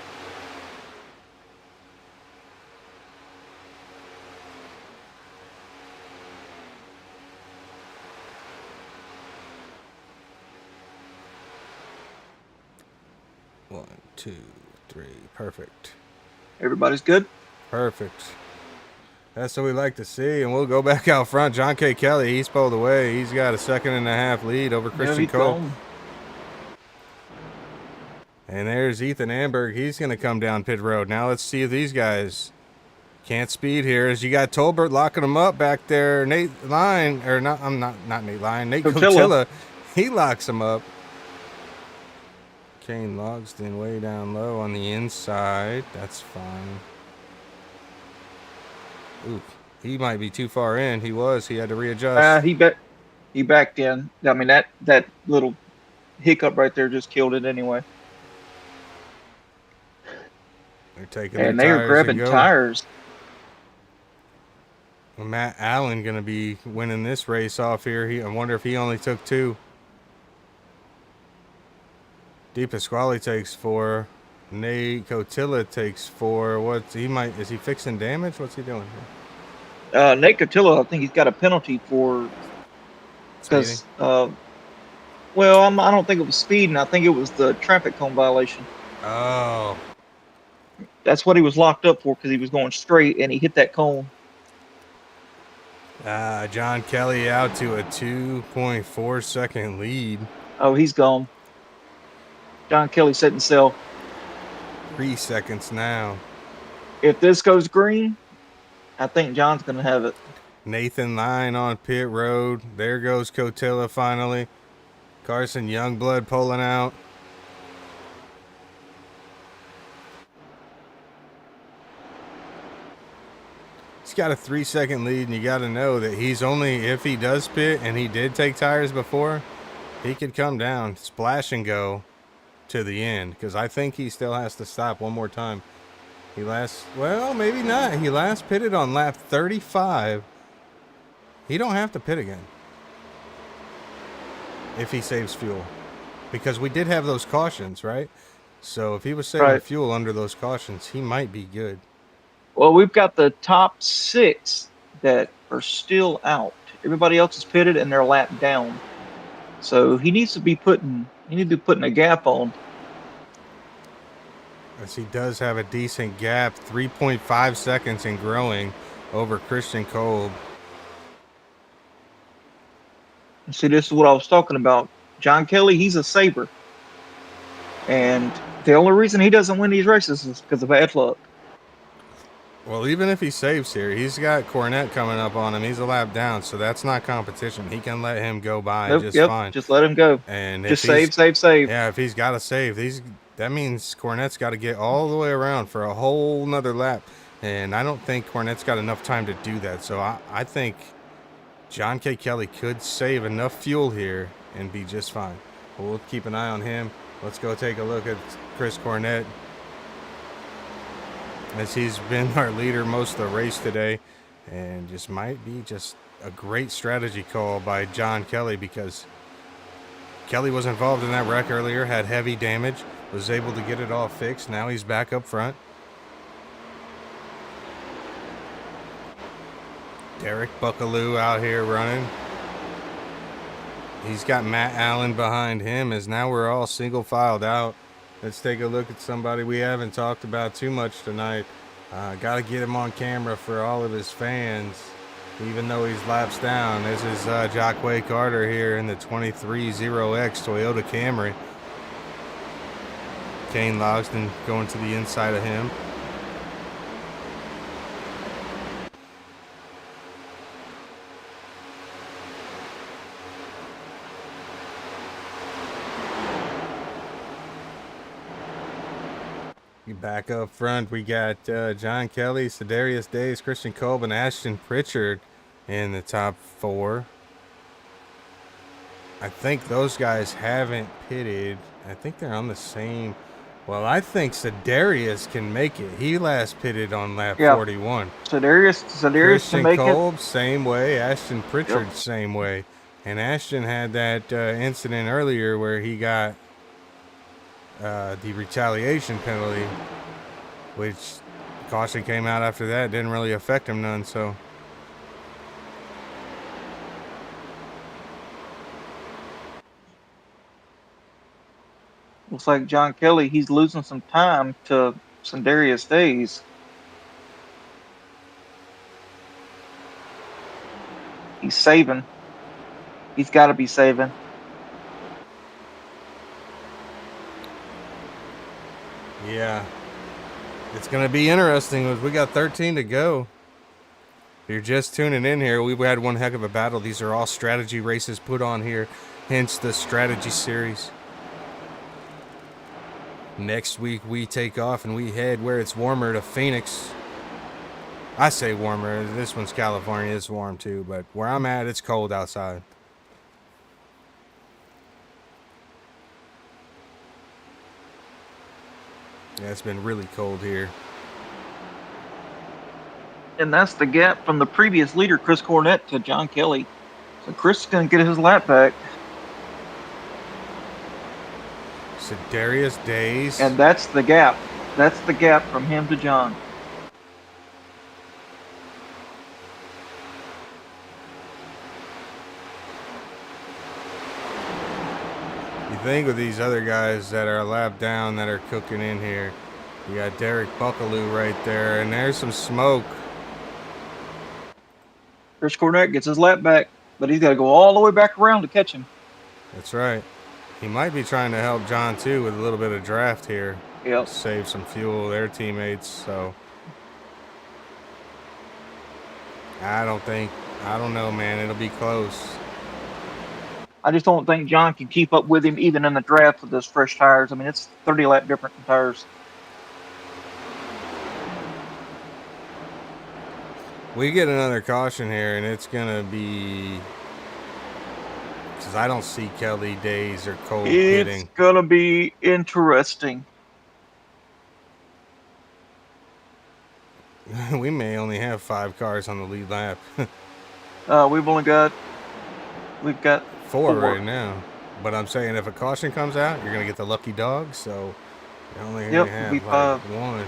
One, two, three. Perfect. Everybody's good? Perfect. That's what we like to see, and we'll go back out front. John K. Kelly, he's pulled away. He's got a 2.5 lead over Christian Cole. And there's Ethan Amberg. He's going to come down pit road. Now let's see if these guys can't speed here. As you got Tolbert locking them up back there. Nate Line, or not, I'm not Nate Line. Nate Cotilla, he locks them up. Kane Logsdon way down low on the inside. That's fine. Ooh, he might be too far in. He had to readjust. He backed in. I mean, that little hiccup right there just killed it anyway. They're taking and their they are grabbing tires. Well, Matt Allen going to be winning this race off here. I wonder if he only took 2. Di Pasquale takes 4. Nate Cotilla takes 4. Is he fixing damage? What's he doing here? Nate Cotilla, I think he's got a penalty for because I don't think it was speeding. I think it was the traffic cone violation. Oh. That's what he was locked up for, because he was going straight and he hit that cone. John Kelly out to a 2.4 second lead. Oh, he's gone. John Kelly setting sail. 3 seconds now. If this goes green, I think John's going to have it. Nathan Line on pit road. There goes Cotilla finally. Carson Youngblood pulling out. He's got a 3 second lead, and you got to know that he's only, if he does pit, and he did take tires before, he could come down, splash and go to the end, because I think he still has to stop one more time. Maybe not. He last pitted on lap 35. He don't have to pit again if he saves fuel, because we did have those cautions, right? So if he was saving fuel under those cautions, he might be good. Well, we've got the top 6 that are still out. Everybody else is pitted and they're lapped down. So he needs to be putting a gap on. As he does have a decent gap, 3.5 seconds and growing over Christian Kolb. See, this is what I was talking about. John Kelly, he's a saver. And the only reason he doesn't win these races is because of bad luck. Well, even if he saves here, he's got Cornette coming up on him. He's a lap down, so that's not competition. He can let him go by fine. Just let him go. And just save. Yeah, if he's got to save, that means Cornette's got to get all the way around for a whole nother lap. And I don't think Cornette's got enough time to do that. So I think John K. Kelly could save enough fuel here and be just fine. But we'll keep an eye on him. Let's go take a look at Chris Cornette, as he's been our leader most of the race today, and just might be just a great strategy call by John Kelly, because Kelly was involved in that wreck earlier, had heavy damage, was able to get it all fixed. Now he's back up front. Derek Buckaloo out here running. He's got Matt Allen behind him, as now we're all single filed out. Let's take a look at somebody we haven't talked about too much tonight. Got to get him on camera for all of his fans, even though he's laps down. This is Jacquay Carter here in the 23-0X Toyota Camry. Kane Logsdon going to the inside of him. Back up front, we got John Kelly, Sedarius Days, Christian Kolb, and Ashton Pritchard in the top 4. I think those guys haven't pitted. I think they're on the same. Well, I think Sedarius can make it. He last pitted on lap 41. Sedarius Christian can make Kolb, same way. Ashton Pritchard, Yep. same way. And Ashton had that incident earlier where he got the retaliation penalty, which caution came out after that. Didn't really affect him none, so. Looks like John Kelly, he's losing some time to Sedarius Days. He's saving. He's got to be saving. Yeah. It's going to be interesting. We got 13 to go. If you're just tuning in here, we've had one heck of a battle. These are all strategy races put on here, hence the strategy series. Next week, we take off and we head where it's warmer to Phoenix. I say warmer. This one's California. It's warm too, but where I'm at, it's cold outside. Yeah, it's been really cold here. And that's the gap from the previous leader, Chris Cornett, to John Kelly. So Chris is going to get his lap back. Sedarius Days. And that's the gap. That's the gap from him to John. You think with these other guys that are a lap down that are cooking in here, you got Derek Buckaloo right there, and there's some smoke. Chris Cornett gets his lap back, but he's got to go all the way back around to catch him. That's right. He might be trying to help John too with a little bit of draft here. Yep. Save some fuel, their teammates. So I don't know, man. It'll be close. I just don't think John can keep up with him even in the draft with those fresh tires. I mean, it's 30 lap different in tires. We get another caution here, and it's going to be because I don't see Kelly, Days, or Cole hitting. It's going to be interesting. We may only have 5 cars on the lead lap. We've got 4 right now. But I'm saying if a caution comes out, you're going to get the lucky dog. So you're only going to have like 1.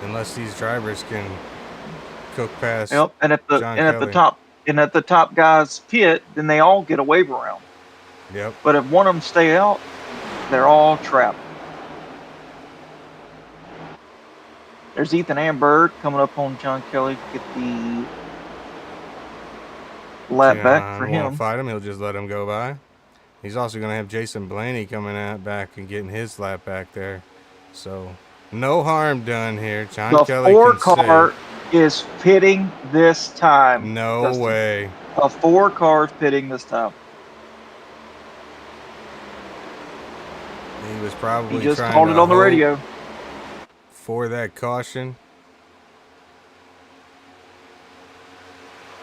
Unless these drivers can cook past. Yep. And if the top guys pit, then they all get a wave around. Yep. But if one of them stay out, they're all trapped. There's Ethan Amberg coming up on John Kelly to get the lap back for him. Won't fight him. He'll just let him go by. He's also going to have Jason Blaney coming out back and getting his lap back there. So no harm done here. John Kelly. The 4 car is pitting this time. No way. A 4 cars pitting this time. He was probably He just trying called to it on the radio. For that caution.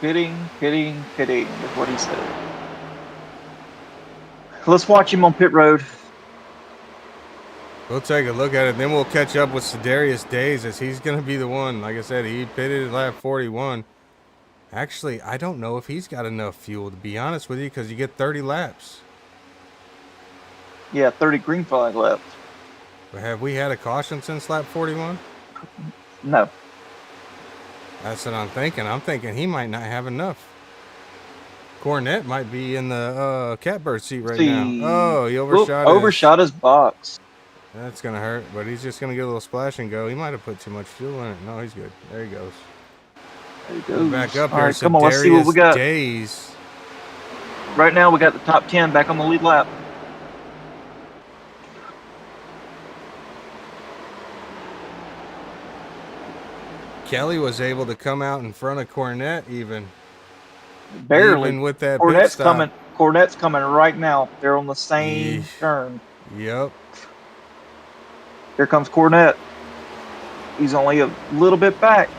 Pitting is what he said. Let's watch him on pit road. We'll take a look at it. Then we'll catch up with Sedarius Days as he's going to be the one. Like I said, he pitted at lap 41. Actually, I don't know if he's got enough fuel, to be honest with you, because you get 30 laps. Yeah, 30 green flag left. But have we had a caution since lap 41? No. That's what I'm thinking. I'm thinking he might not have enough. Cornett might be in the catbird seat right now. Oh, he overshot his box. That's going to hurt, but he's just going to get a little splash and go. He might have put too much fuel in it. No, he's good. There he goes. There he goes. Back up All here. right, come on, let's see what we got. Days. Right now, we got the top 10 back on the lead lap. Kelly was able to come out in front of Cornett even. Barely. Even with that pit stop. Cornett's coming right now. They're on the same turn. Yep. Here comes Cornette. He's only a little bit back.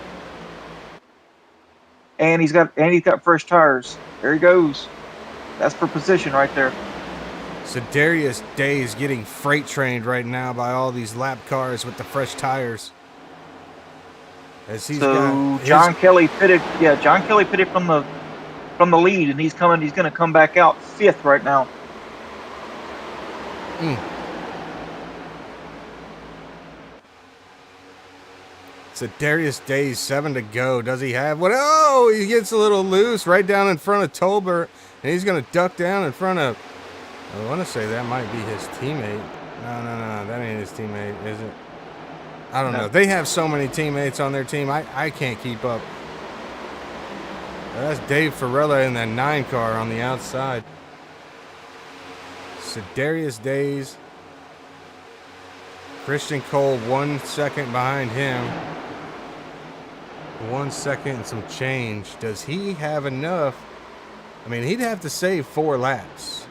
And he's got fresh tires. There he goes. That's for position right there. Sedarius Day is getting freight trained right now by all these lap cars with the fresh tires. As he's got John Kelly pitted. Yeah, John Kelly pitted from the lead, and he's going to come back out 5th right now. Sedarius Day, 7 to go. Does he have what? Oh, he gets a little loose right down in front of Tolbert, and he's going to duck down in front of. I want to say that might be his teammate. No, that ain't his teammate, is it? I don't know. They have so many teammates on their team. I can't keep up. That's Dave Farella in that 9 car on the outside. Sedarius Days. Christian Cole 1 second behind him. 1 second and some change. Does he have enough? I mean, he'd have to save 4 laps.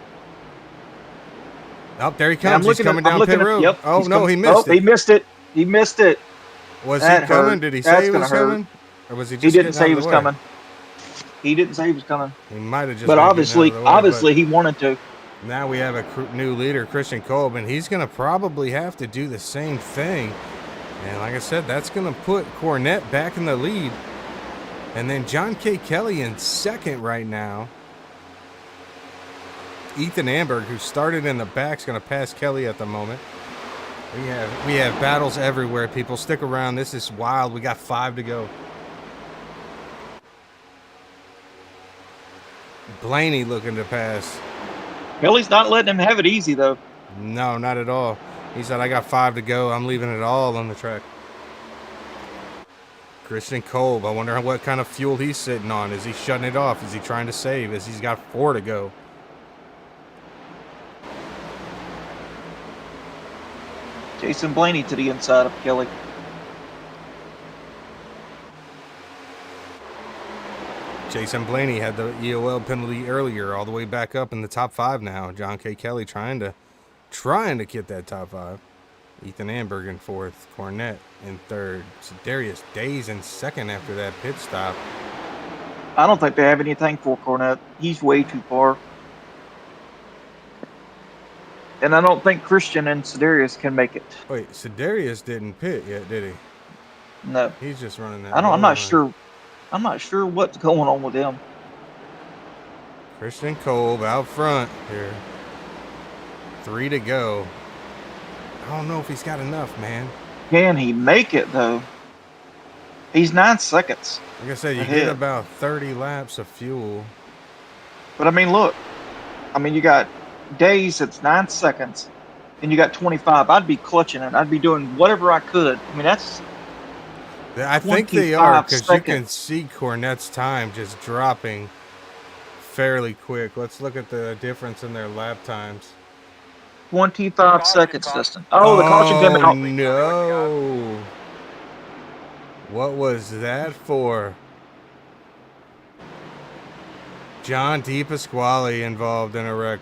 Oh, there he comes. He's coming down pit road. Yep, oh, no, he missed it. He missed it. He missed it. Was he coming? Did he say he was coming? Or was he just He didn't say he was coming. He didn't say he was coming. He might have just. But obviously, he wanted to. Now we have a new leader, Christian Kolb, and he's going to probably have to do the same thing. And like I said, that's going to put Cornette back in the lead. And then John K. Kelly in 2nd right now. Ethan Amberg, who started in the back, is going to pass Kelly at the moment. We have battles everywhere, people. Stick around. This is wild. We got 5 to go. Blaney looking to pass. Kelly's not letting him have it easy, though. No, not at all. He said, I got 5 to go. I'm leaving it all on the track. Christian Kolb, I wonder what kind of fuel he's sitting on. Is he shutting it off? Is he trying to save? As he's got 4 to go. Jason Blaney to the inside of Kelly. Jason Blaney had the EOL penalty earlier, all the way back up in the top 5 now. John K. Kelly trying to get that top 5. Ethan Amberg in 4th. Cornette in 3rd. Sedarius Days in 2nd after that pit stop. I don't think they have anything for Cornette. He's way too far. And I don't think Christian and Sedarius can make it. Wait, Sedarius didn't pit yet, did he? No. He's just running that. I'm not sure. I'm not sure what's going on with him. Christian Kolb out front here. 3 to go. I don't know if he's got enough, man. Can he make it, though? He's 9 seconds. Like I said, you get about 30 laps of fuel. But, I mean, look. I mean, you got Days that's 9 seconds, and you got 25. I'd be clutching it. I'd be doing whatever I could. I mean, that's. I think they are, because you can see Cornette's time just dropping fairly quick. Let's look at the difference in their lap times. 25 seconds, Dustin. Oh, the caution came out. No. What was that for? John DePasquale involved in a wreck.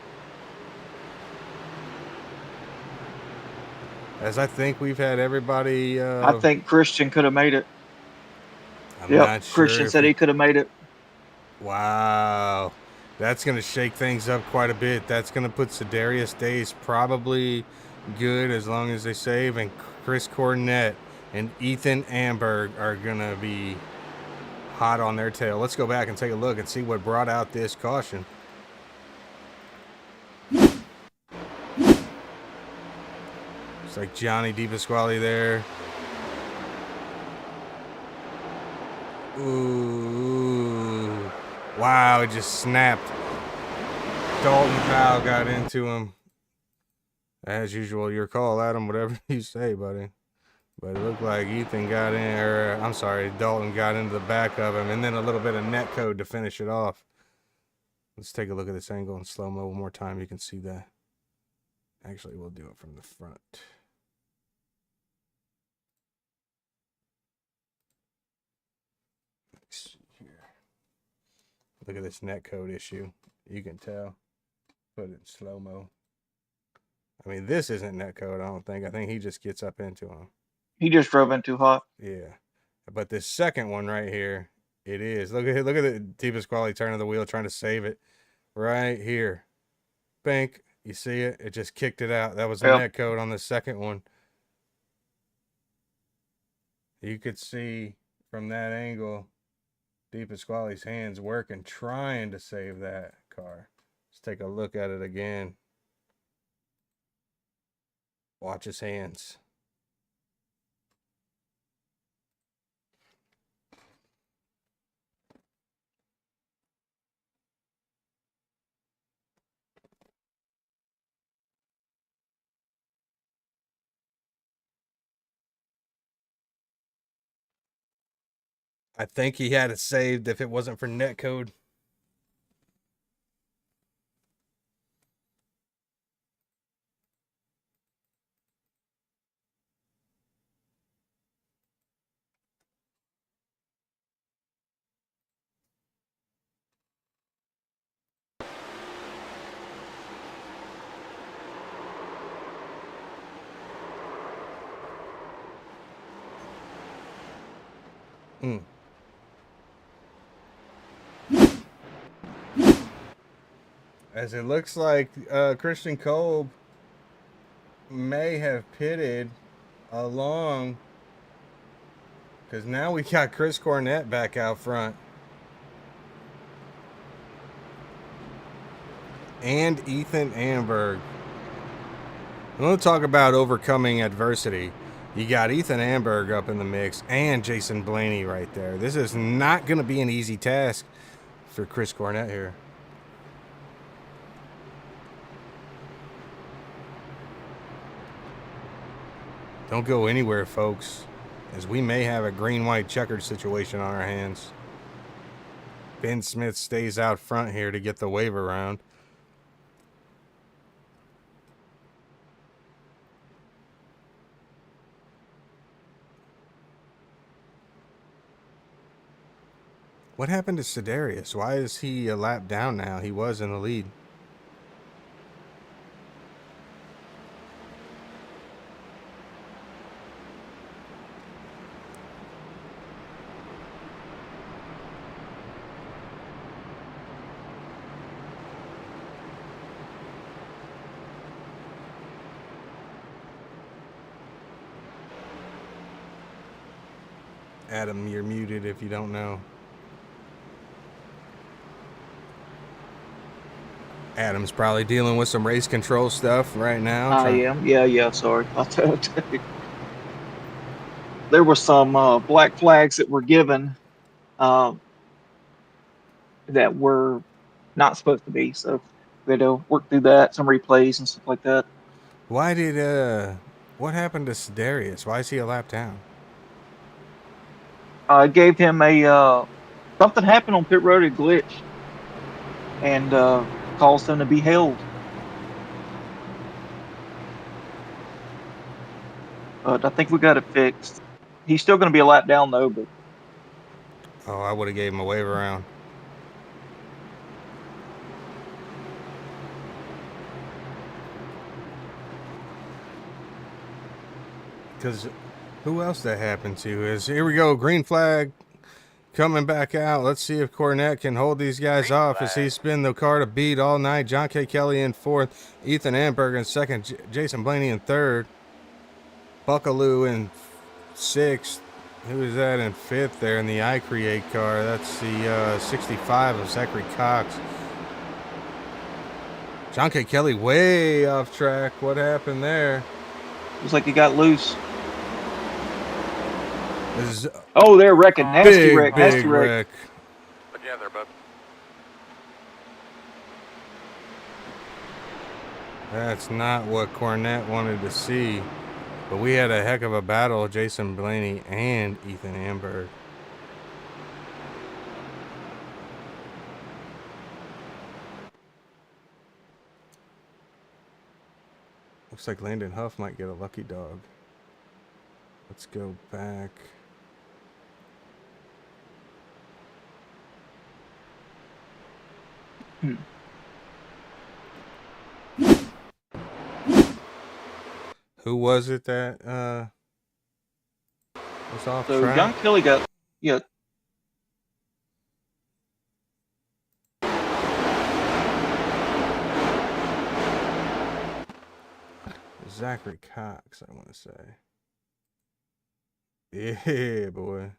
As I think we've had everybody. I think Christian could have made it. I'm not sure. Christian said he could have made it. Wow. That's going to shake things up quite a bit. That's going to put Sedarius Days probably good as long as they save. And Chris Cornette and Ethan Amberg are going to be hot on their tail. Let's go back and take a look and see what brought out this caution. It's like Johnny DePasquale there. Ooh. Wow, it just snapped. Dalton Powell got into him. As usual, your call, Adam, whatever you say, buddy. But it looked like Ethan got in, or I'm sorry, Dalton got into the back of him, and then a little bit of net code to finish it off. Let's take a look at this angle in slow-mo one more time. You can see that. Actually, we'll do it from the front. Let's see here. Look at this net code issue. You can tell. Put it in slow-mo. I mean, this isn't netcode, I don't think. I think he just gets up into him. He just drove in too hot. Yeah. But this second one right here, it is. Look at the deepest quality turn of the wheel trying to save it. Right here. Bank. You see it? It just kicked it out. That was the netcode on the second one. You could see from that angle deepest quality's hands working, trying to save that car. Let's take a look at it again. Watch his hands. I think he had it saved if it wasn't for netcode. As it looks like Christian Kolb may have pitted along, because now we got Chris Cornett back out front. And Ethan Amberg. I want to talk about overcoming adversity. You got Ethan Amberg up in the mix and Jason Blaney right there. This is not going to be an easy task for Chris Cornett here. Don't go anywhere, folks, as we may have a green-white checkered situation on our hands. Ben Smith stays out front here to get the wave around. What happened to Sidarius? Why is he a lap down now? He was in the lead. Adam, you're muted if you don't know. Adam's probably dealing with some race control stuff right now. I am. Yeah, sorry. I'll tell you. There were some black flags that were given that were not supposed to be. So we had to work through that, some replays and stuff like that. Why did, what happened to Sidarius? Why is he a lap down? I gave him a, something happened on pit road, a glitch, and caused him to be held. But I think we got it fixed. He's still going to be a lap down though, but. Oh, I would have gave him a wave around. Because who else that happened to is, here we go, green flag coming back out. Let's see if Cornett can hold these guys off as he's been the car to beat all night. John K. Kelly in fourth, Ethan Amberg in second, Jason Blaney in third, Buckaloo in sixth. Who is that in fifth there in the iCreate car? That's the 65 of Zachary Cox. John K. Kelly way off track. What happened there? Looks like he got loose. Oh, they're wrecking. Nasty wreck. Nasty wreck. Look out there, bub. That's not what Cornett wanted to see. But we had a heck of a battle, Jason Blaney and Ethan Amberg. Looks like Landon Huff might get a lucky dog. Let's go back. Who was it that was off So track? John Kelly got, yeah. Zachary Cox, I want to say. Yeah, boy.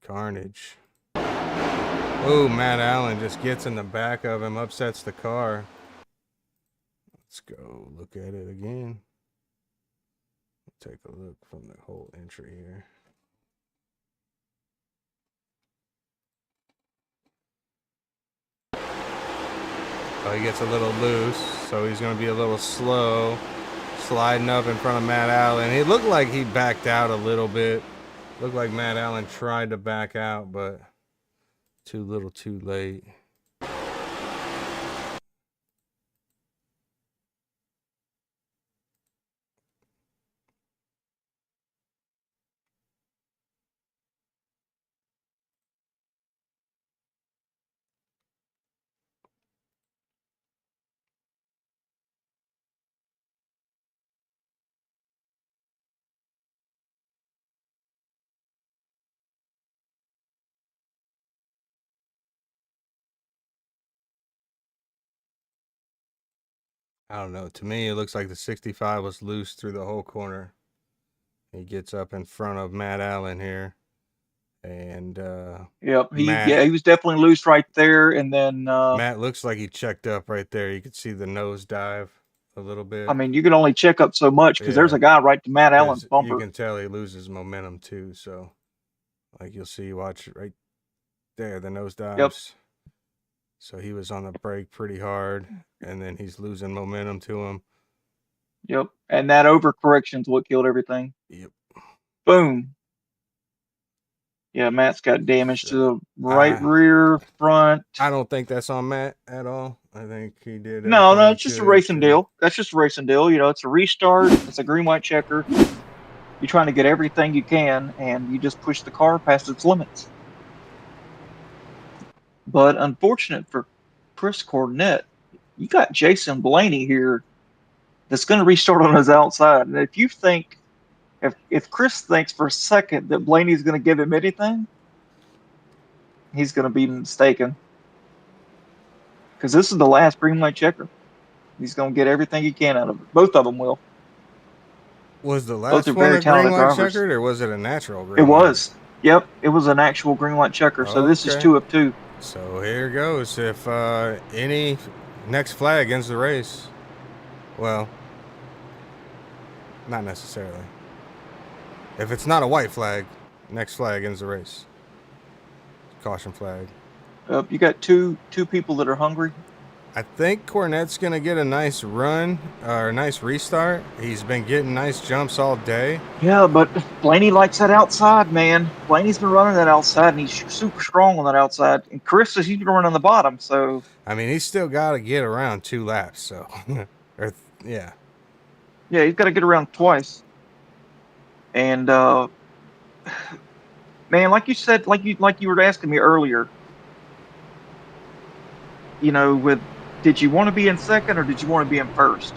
Carnage. Oh, Matt Allen just gets in the back of him, upsets the car. Let's go look at it again. Take a look from the whole entry here. Oh, he gets a little loose, so he's going to be a little slow. Sliding up in front of Matt Allen. It looked like he backed out a little bit. Looked like Matt Allen tried to back out, but too little too late. I don't know. To me, it looks like the 65 was loose through the whole corner. He gets up in front of Matt Allen here. And Yep, Matt, he was definitely loose right there, and then Matt looks like he checked up right there. You could see the nose dive a little bit. I mean, you can only check up so much because there's a guy right to Matt Allen's bumper. You can tell he loses momentum too. So, like you'll see, watch right there, the nose dives. Yep. So he was on the brake pretty hard, and then he's losing momentum to him. Yep, and that overcorrection is what killed everything. Yep. Boom. Yeah, Matt's got damage to the right rear, front. I don't think that's on Matt at all. I think he did. No, it's just a racing deal. That's just a racing deal. You know, it's a restart. It's a green-white checker. You're trying to get everything you can, and you just push the car past its limits. But unfortunate for Chris Cornett, you got Jason Blaney here that's going to restart on his outside. And if you think, if Chris thinks for a second that Blaney's going to give him anything, he's going to be mistaken. Because this is the last green light checker. He's going to get everything he can out of it. Both of them will. Was the last one a green light checkered, or was it a natural green light? It was. Yep, it was an actual green light checker. So this is 2 of 2. So here goes. If any next flag ends the race, well, not necessarily. If it's not a white flag, next flag ends the race. Caution flag. You got two people that are hungry. I think Cornett's going to get a nice run or a nice restart. He's been getting nice jumps all day. Yeah, but Blaney likes that outside, man. Blaney's been running that outside, and he's super strong on that outside. And Chris he's been running on the bottom, so. I mean, he's still got to get around 2 laps, so. Yeah. Yeah, he's got to get around twice. And, man, like you said, like you were asking me earlier, you know, did you want to be in second or did you want to be in first?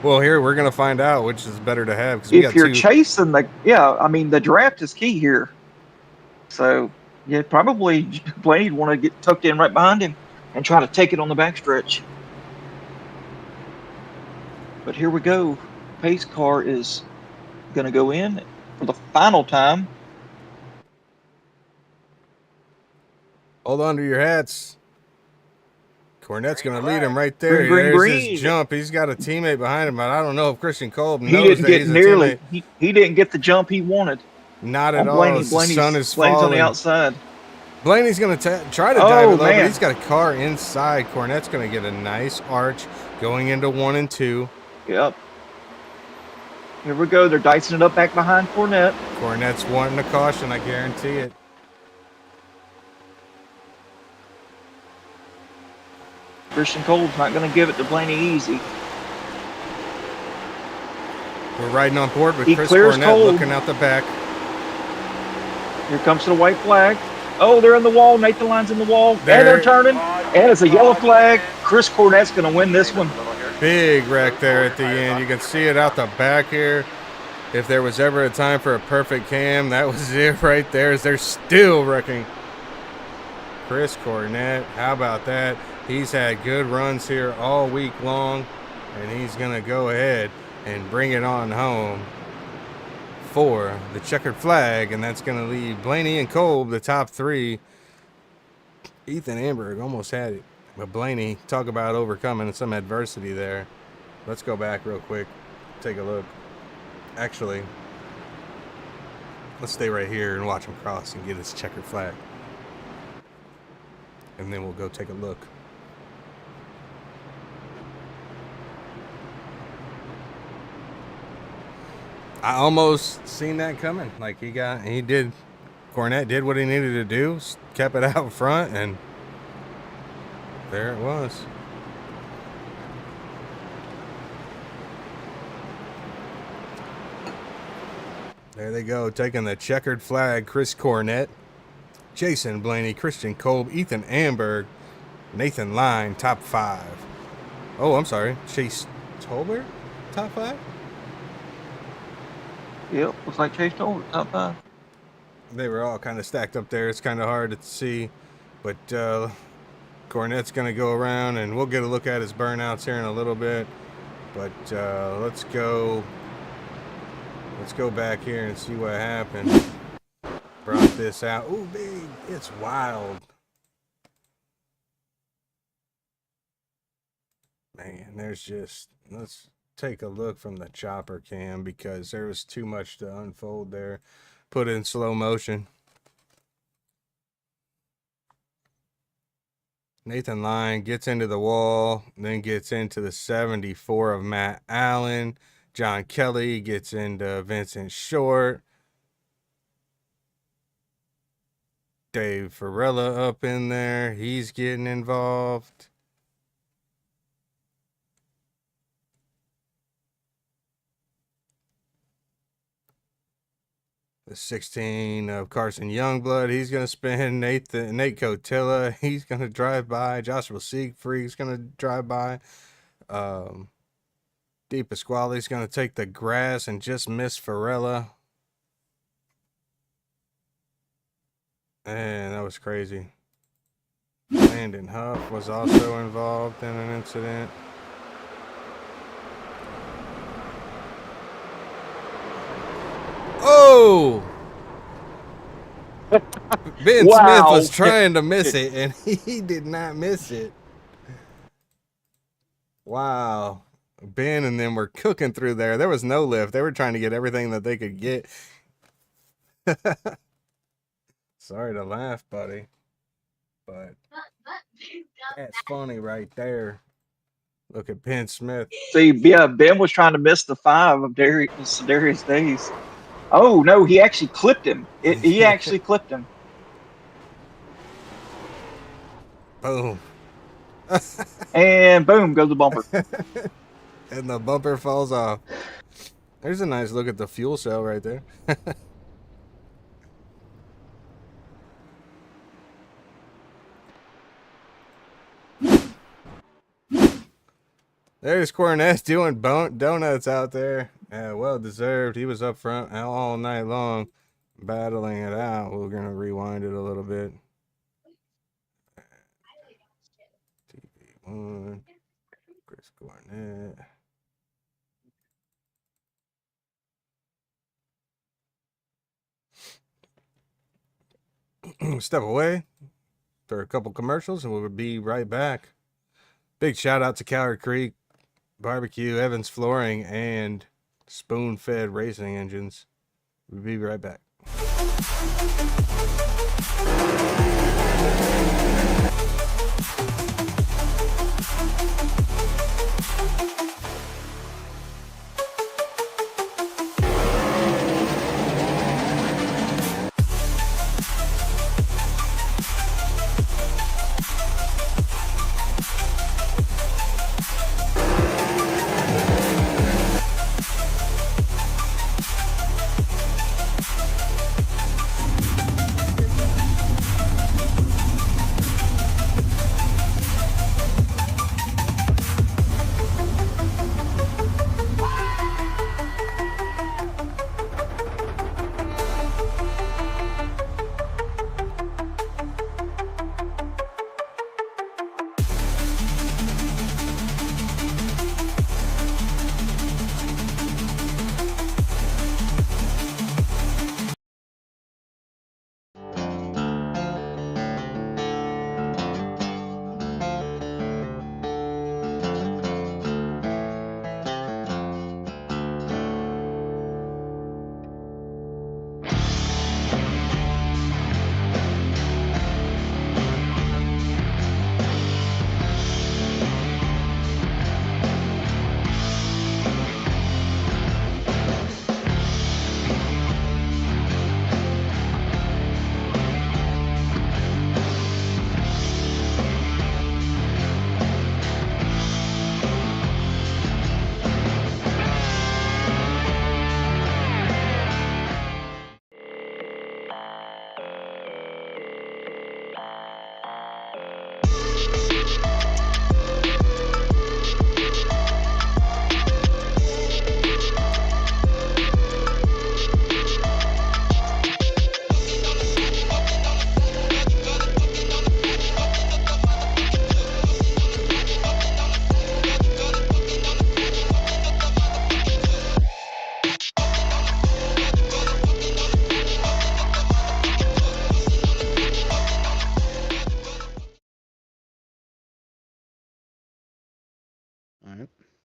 Well, here we're going to find out which is better to have. If you're chasing the draft is key here. So, yeah, probably Blaney'd want to get tucked in right behind him and try to take it on the backstretch. But here we go. Pace car is going to go in for the final time. Hold on to your hats. Cornett's going to lead him right there. Green, There's his jump. He's got a teammate behind him, but I don't know if Christian Kolb knows he didn't that get he's nearly. a teammate. He didn't get the jump he wanted. Not at all. The sun is falling. On the outside. Blaney's going to try to dive it low, but he's got a car inside. Cornett's going to get a nice arch going into 1 and 2. Yep. Here we go. They're dicing it up back behind Cornett. Cornett's wanting a caution, I guarantee it. Christian Kolb's not going to give it to Blaney easy. We're riding on board with Chris Cornett looking out the back. Here comes the white flag. Oh, they're in the wall. Nathan Lyon's in the wall. And they're turning. And it's a yellow flag. Chris Cornett's going to win this one. Big wreck there at the end. You can see it out the back here. If there was ever a time for a perfect cam, that was it right there. As they're still wrecking. Chris Cornett, how about that? He's had good runs here all week long, and he's going to go ahead and bring it on home for the checkered flag, and that's going to leave Blaney and Kolb, the top three. Ethan Amberg almost had it, but Blaney, talk about overcoming some adversity there. Let's go back real quick, take a look. Actually, let's stay right here and watch him cross and get his checkered flag. And then we'll go take a look. I almost seen that coming. Like Cornett did what he needed to do, kept it out front, and there it was. There they go, taking the checkered flag. Chris Cornett, Jason Blaney, Christian Kolb, Ethan Amberg, Nathan Line, top 5. Oh, I'm sorry, Chase Tolbert, top 5? Yep, looks like Chase Tolbert, top 5. They were all kind of stacked up there. It's kind of hard to see, but Cornett's going to go around, and we'll get a look at his burnouts here in a little bit. But let's go back here and see what happened. Brought this out. Ooh, big. It's wild. Man, let's take a look from the chopper cam because there was too much to unfold there. Put it in slow motion. Nathan Line gets into the wall, then gets into the 74 of Matt Allen. John Kelly gets into Vincent Short. Dave Farella up in there. He's getting involved. The 16 of Carson Youngblood. He's going to spin. Nate Cotilla. He's going to drive by. Joshua Siegfried's going to drive by. Deep Pasquale's going to take the grass and just miss Farella. And that was crazy. Landon Huff was also involved in an incident. Oh! Ben Wow. Smith was trying to miss it, and he did not miss it. Wow. Ben and them were cooking through there. There was no lift. They were trying to get everything that they could get. Sorry to laugh, buddy. But that's funny right there. Look at Ben Smith. See, yeah, Ben was trying to miss the 5 of Darius Days. Oh, no, he actually clipped him. He actually clipped him. Boom. And boom goes the bumper. And the bumper falls off. There's a nice look at the fuel cell right there. There's Cornett doing donuts out there. Well deserved. He was up front all night long battling it out. We're going to rewind it a little bit. TV1. Chris Cornett. Step away for a couple commercials and we'll be right back. Big shout out to Coward Creek Barbecue, Evans Flooring, and Spoon Fed Racing Engines. We'll be right back. right.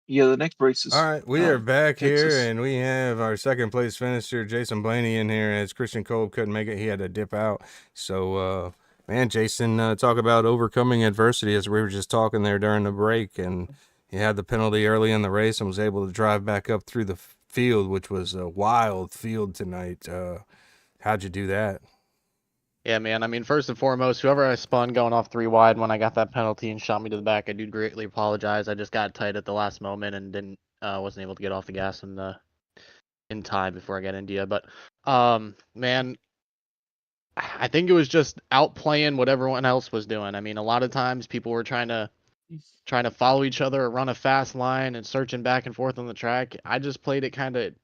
Yeah, the next race is. All right, we are back Texas. here, and we have our second place finisher, Jason Blaney, in here. As Christian Kolb couldn't make it, he had to dip out. So, man, Jason, talk about overcoming adversity, as we were just talking there during the break, and he had the penalty early in the race and was able to drive back up through the field, which was a wild field tonight. How'd you do that? Yeah, man. I mean, first and foremost, whoever I spun going off 3 wide when I got that penalty and shot me to the back, I do greatly apologize. I just got tight at the last moment and didn't wasn't able to get off the gas in time before I got India. But man, I think it was just outplaying what everyone else was doing. I mean, a lot of times people were trying to follow each other or run a fast line and searching back and forth on the track. I just played it kind of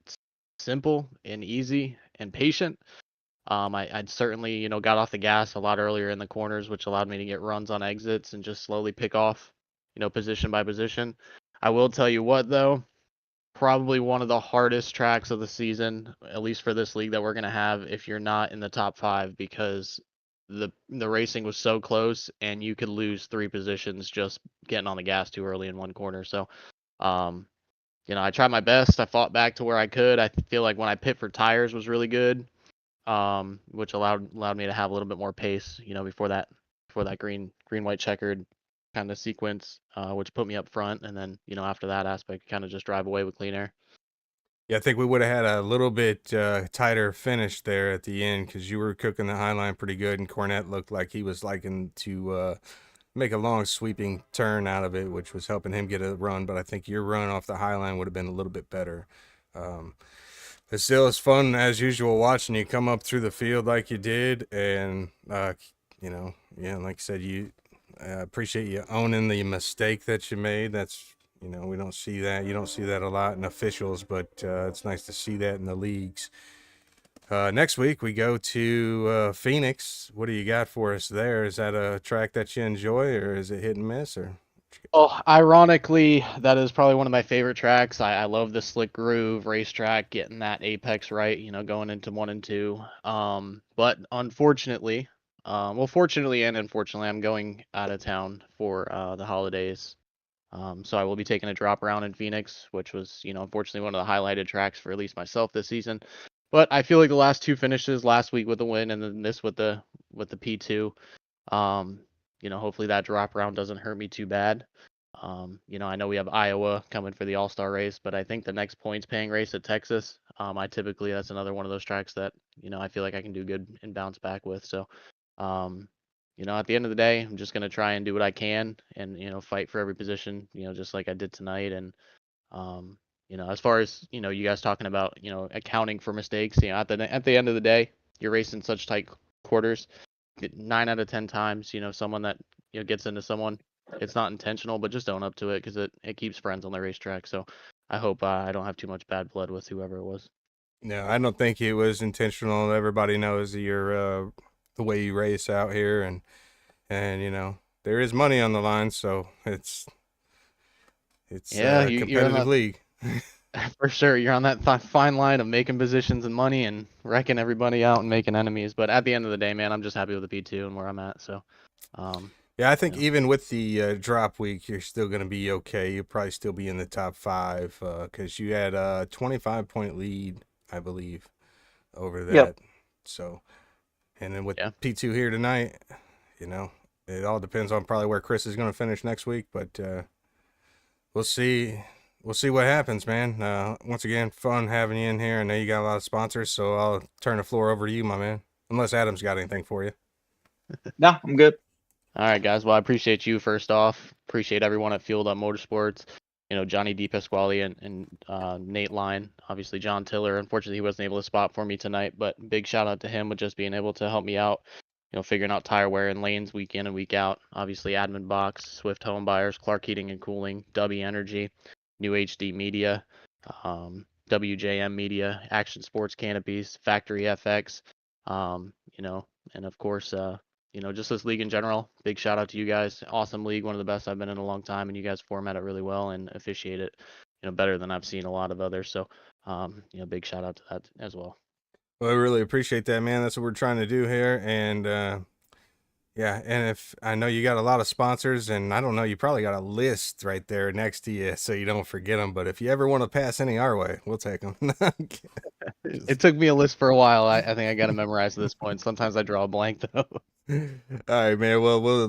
simple and easy and patient. I'd certainly, got off the gas a lot earlier in the corners, which allowed me to get runs on exits and just slowly pick off, position by position. I will tell you what, though, probably one of the hardest tracks of the season, at least for this league, that we're going to have if you're not in the top 5, because the racing was so close and you could lose 3 positions just getting on the gas too early in one corner. So, I tried my best. I fought back to where I could. I feel like when I pit for tires was really good, which allowed me to have a little bit more pace, before that green white checkered kind of sequence, which put me up front, and then after that aspect, kind of just drive away with clean air. Yeah, I think we would have had a little bit tighter finish there at the end because you were cooking the high line pretty good, and Cornette looked like he was liking to make a long sweeping turn out of it, which was helping him get a run. But I think your run off the high line would have been a little bit better. But still, it's fun as usual watching you come up through the field like you did, and like I said, you appreciate you owning the mistake that you made. That's we don't see that. You don't see that a lot in officials, but it's nice to see that in the leagues. Next week we go to Phoenix. What do you got for us there? Is that a track that you enjoy, or is it hit and miss, or? Oh, ironically, that is probably one of my favorite tracks. I love the slick groove racetrack, getting that apex right, going into 1 and 2. But unfortunately, fortunately and unfortunately, I'm going out of town for the holidays. So I will be taking a drop around in Phoenix, which was, unfortunately one of the highlighted tracks for at least myself this season. But I feel like the last 2 finishes, last week with the win and then this with the P2, hopefully that drop around doesn't hurt me too bad. I know we have Iowa coming for the All-Star race, but I think the next points paying race at Texas, that's another one of those tracks that, I feel like I can do good and bounce back with. So, at the end of the day, I'm just going to try and do what I can and, fight for every position, just like I did tonight. And, as far as, you guys talking about, accounting for mistakes, at the end of the day, you're racing such tight quarters. 9 out of 10 times, someone that, gets into someone, it's not intentional, but just own up to it because it keeps friends on the racetrack. So I hope I don't have too much bad blood with whoever it was. No, I don't think it was intentional. Everybody knows you're the way you race out here, and there is money on the line, so it's a competitive league. For sure, you're on that fine line of making positions and money and wrecking everybody out and making enemies. But at the end of the day, man, I'm just happy with the P2 and where I'm at. So, yeah, I think even with the drop week, you're still going to be okay. You'll probably still be in the top 5 because you had a 25-point lead, I believe, over that. Yep. So, and then with P2 here tonight, it all depends on probably where Chris is going to finish next week, but we'll see. We'll see what happens, man. Once again, fun having you in here. I know you got a lot of sponsors, so I'll turn the floor over to you, my man. Unless Adam's got anything for you. No, I'm good. All right, guys. Well, I appreciate you first off. Appreciate everyone at Fueled Up Motorsports. Johnny DePasquale and Nate Line. Obviously, John Tiller. Unfortunately, he wasn't able to spot for me tonight, but big shout out to him with just being able to help me out. Figuring out tire wear and lanes week in and week out. Obviously, Admin Box, Swift Home Buyers, Clark Heating and Cooling, W Energy, New HD Media, WJM Media, Action Sports Canopies, Factory FX, and of course, just this league in general. Big shout out to you guys. Awesome league, one of the best I've been in a long time, and you guys format it really well and officiate it, better than I've seen a lot of others. So, big shout out to that as well. Well, I really appreciate that, man. That's what we're trying to do here, and Yeah, and if I know you got a lot of sponsors, and I don't know, you probably got a list right there next to you so you don't forget them. But if you ever want to pass any our way, we'll take them. It took me a list for a while. I think I got to memorize at this point. Sometimes I draw a blank though. All right, man. Well, we'll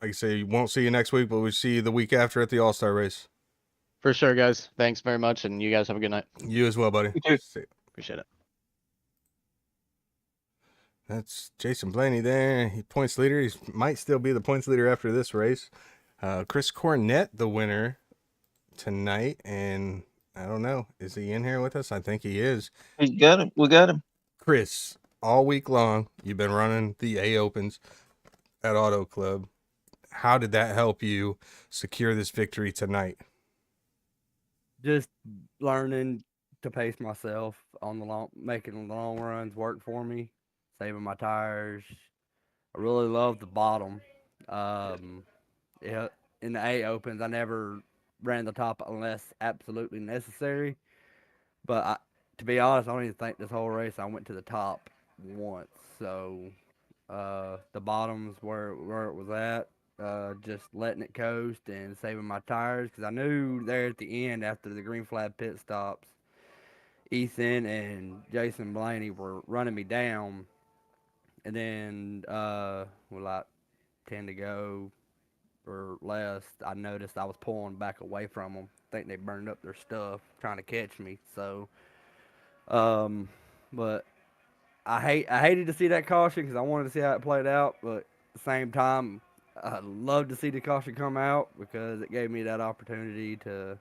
like I say, won't see you next week, but we'll see you the week after at the All-Star race. For sure, guys. Thanks very much, and you guys have a good night. You as well, buddy. You too. See ya. Appreciate it. That's Jason Blaney there. He points leader. He might still be the points leader after this race. Chris Cornett, the winner tonight, and I don't know, is he in here with us? I think he is. We got him. We got him. Chris, all week long, you've been running the A Opens at Auto Club. How did that help you secure this victory tonight? Just learning to pace myself on making the long runs work for me, saving my tires. I really love the bottom. Yeah, in the A Opens, I never ran the top unless absolutely necessary. But to be honest, I don't even think this whole race I went to the top once. So the bottom's where it was at. Just letting it coast and saving my tires, because I knew there at the end after the green flag pit stops, Ethan and Jason Blaney were running me down, and then with like 10 to go or less, I noticed I was pulling back away from them. I think they burned up their stuff trying to catch me. So, but I hated to see that caution because I wanted to see how it played out, but at the same time, I love to see the caution come out because it gave me that opportunity to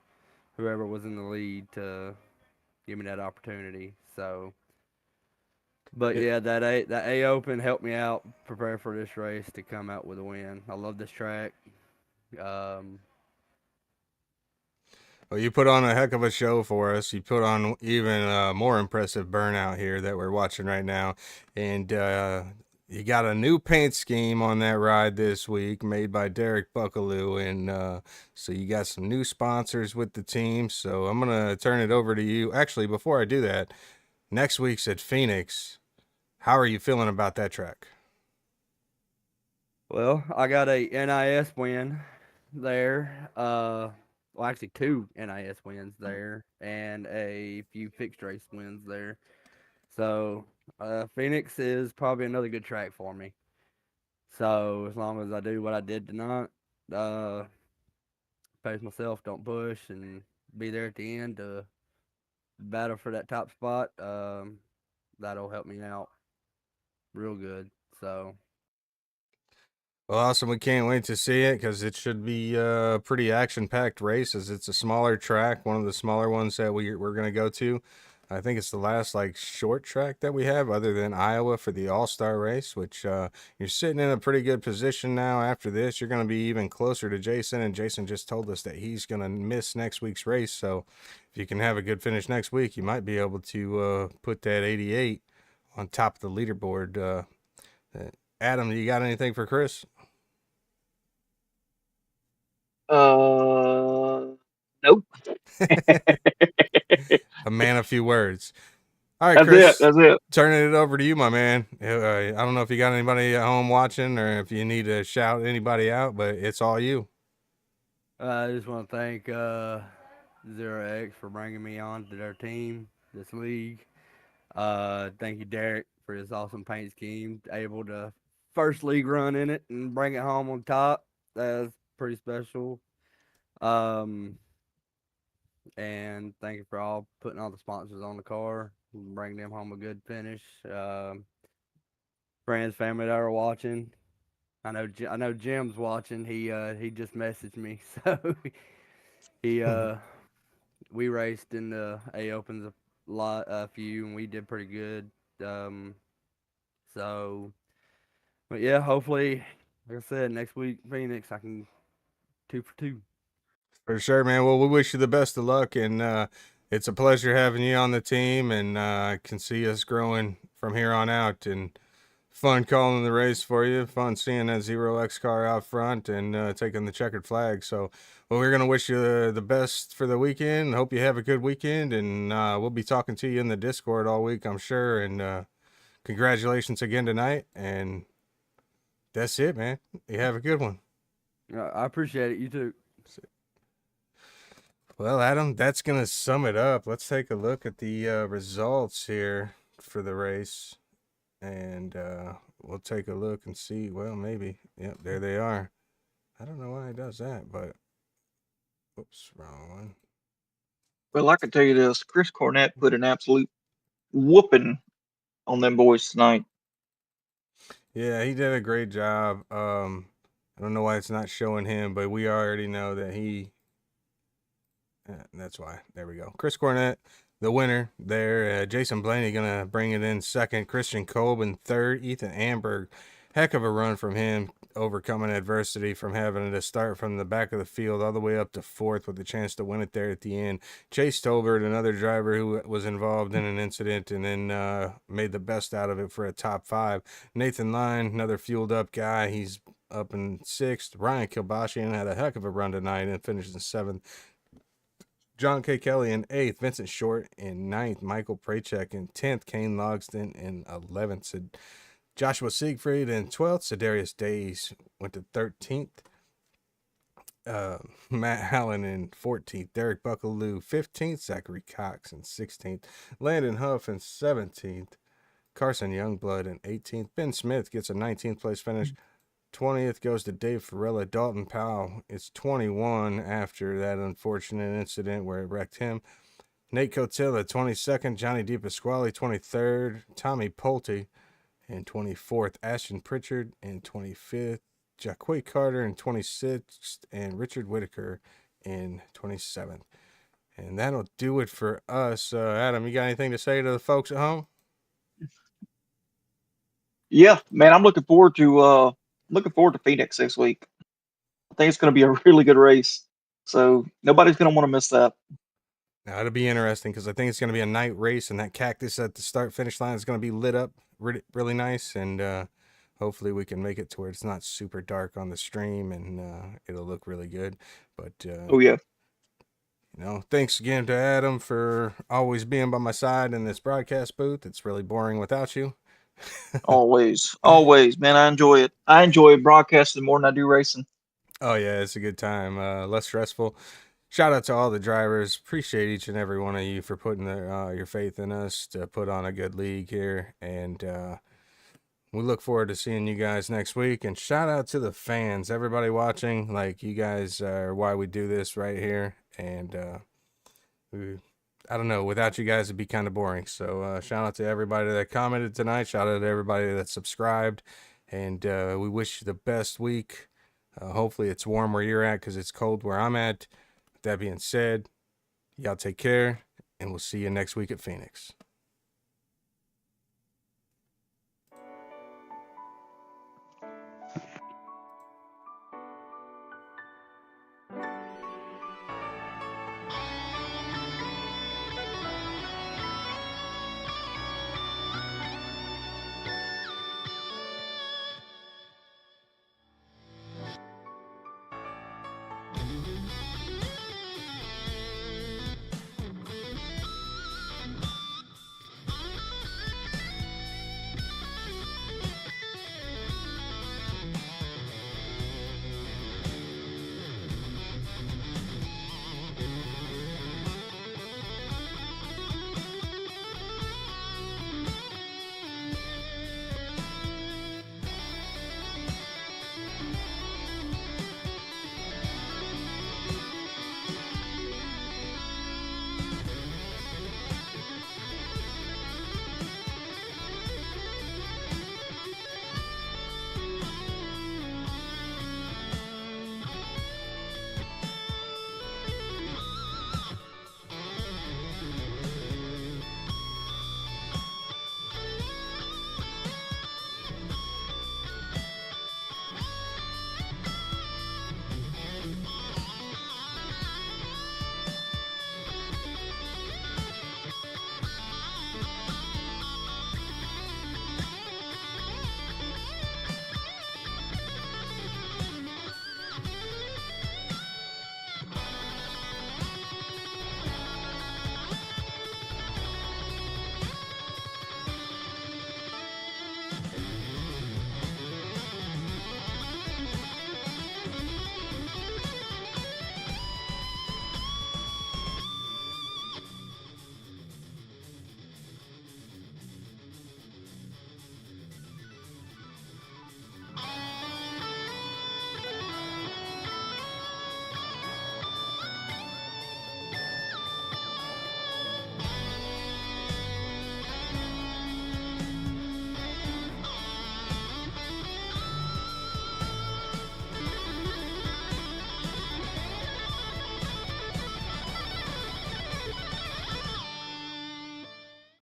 whoever was in the lead to give me that opportunity. So, but yeah, that A Open helped me out prepare for this race to come out with a win. I love this track. Well, you put on a heck of a show for us. You put on even more impressive burnout here that we're watching right now, and you got a new paint scheme on that ride this week made by Derek Buckaloo, and so you got some new sponsors with the team. So I'm going to turn it over to you. Actually, before I do that, next week's at Phoenix. How are you feeling about that track? Well, I got a NIS win there. Well, actually 2 NIS wins there and a few fixed race wins there. So Phoenix is probably another good track for me. So as long as I do what I did tonight, pace myself, don't push, and be there at the end to battle for that top spot, that'll help me out real good. So. Well, awesome. We can't wait to see it because it should be a pretty action-packed race as it's a smaller track, one of the smaller ones that we're going to go to. I think it's the last short track that we have other than Iowa for the All-Star race, which you're sitting in a pretty good position now. After this, you're going to be even closer to Jason, and Jason just told us that he's going to miss next week's race. So if you can have a good finish next week, you might be able to put that 88 on top of the leaderboard. Adam, you got anything for Chris? Nope. A man of few words. All right, Chris. That's it. Turning it over to you, my man. I don't know if you got anybody at home watching or if you need to shout anybody out, but it's all you. I just want to thank Zero X for bringing me on to their team, this league. Thank you, Derek, for his awesome paint scheme. Able to first league run in it and bring it home on top. That's pretty special. And thank you for putting all the sponsors on the car and bring them home a good finish. Friends, family that are watching. I know Jim's watching. He just messaged me, so we raced in the A Opens a few, and we did pretty good. So, but yeah, hopefully, like I said, next week Phoenix I can 2 for 2. For sure, man. Well, we wish you the best of luck, and it's a pleasure having you on the team, and I can see us growing from here on out. And fun calling the race for you. Fun seeing that Zero X car out front and taking the checkered flag. So, well, we're going to wish you the best for the weekend. Hope you have a good weekend, and we'll be talking to you in the Discord all week, I'm sure. And congratulations again tonight, and That's it, man. You have a good one. I appreciate it. You too. Well, Adam, that's going to sum it up. Let's take a look at the results here for the race. And we'll take a look and see. Well, maybe. Yep, there they are. I don't know why it does that, but oops, wrong one. Well, I can tell you this: Chris Cornett put an absolute whooping on them boys tonight. Yeah, he did a great job. I don't know why it's not showing him, but we already know that he. That's why. There we go. Chris Cornett, the winner there. Jason Blaney gonna bring it in second. Christian Colbin third. Ethan Amberg, heck of a run from him, overcoming adversity from having to start from the back of the field all the way up to fourth with a chance to win it there at the end. Chase Tolbert, another driver who was involved in an incident and then made the best out of it for a top 5. Nathan Line, another fueled up guy. He's up in 6th. Ryan Kilbashian had a heck of a run tonight and finished in 7th. John K. Kelly in 8th, Vincent Short in 9th, Michael Prachek in 10th, Kane Logston in 11th, Joshua Siegfried in 12th, Sedarius Days went to 13th, Matt Allen in 14th, Derek Buckaloo 15th, Zachary Cox in 16th, Landon Huff in 17th, Carson Youngblood in 18th, Ben Smith gets a 19th place finish. 20th goes to Dave Farella. Dalton Powell is 21 after that unfortunate incident where it wrecked him. Nate Cotilla, 22nd. Johnny DePasquale, 23rd. Tommy Pulte in 24th. Ashton Pritchard in 25th. Jaquay Carter in 26th. And Richard Whitaker in 27th. And that'll do it for us. Adam, you got anything to say to the folks at home? Yeah, man, I'm looking forward to Phoenix this week. I think it's going to be a really good race. So nobody's going to want to miss that. Now, it'll be interesting because I think it's going to be a night race, and that cactus at the start-finish line is going to be lit up really, really nice, and hopefully we can make it to where it's not super dark on the stream, and it'll look really good. But Oh yeah, thanks again to Adam for always being by my side in this broadcast booth. It's really boring without you. always, man. I enjoy it. I enjoy broadcasting more than I do racing. Oh yeah, it's a good time. Less stressful. Shout out to all the drivers. Appreciate each and every one of you for putting your faith in us to put on a good league here. And we look forward to seeing you guys next week. And shout out to the fans, everybody watching. Like, you guys are why we do this right here. And I don't know, without you guys, it'd be kind of boring. So shout out to everybody that commented tonight. Shout out to everybody that subscribed. And we wish you the best week. Hopefully it's warm where you're at because it's cold where I'm at. With that being said, y'all take care, and we'll see you next week at Phoenix.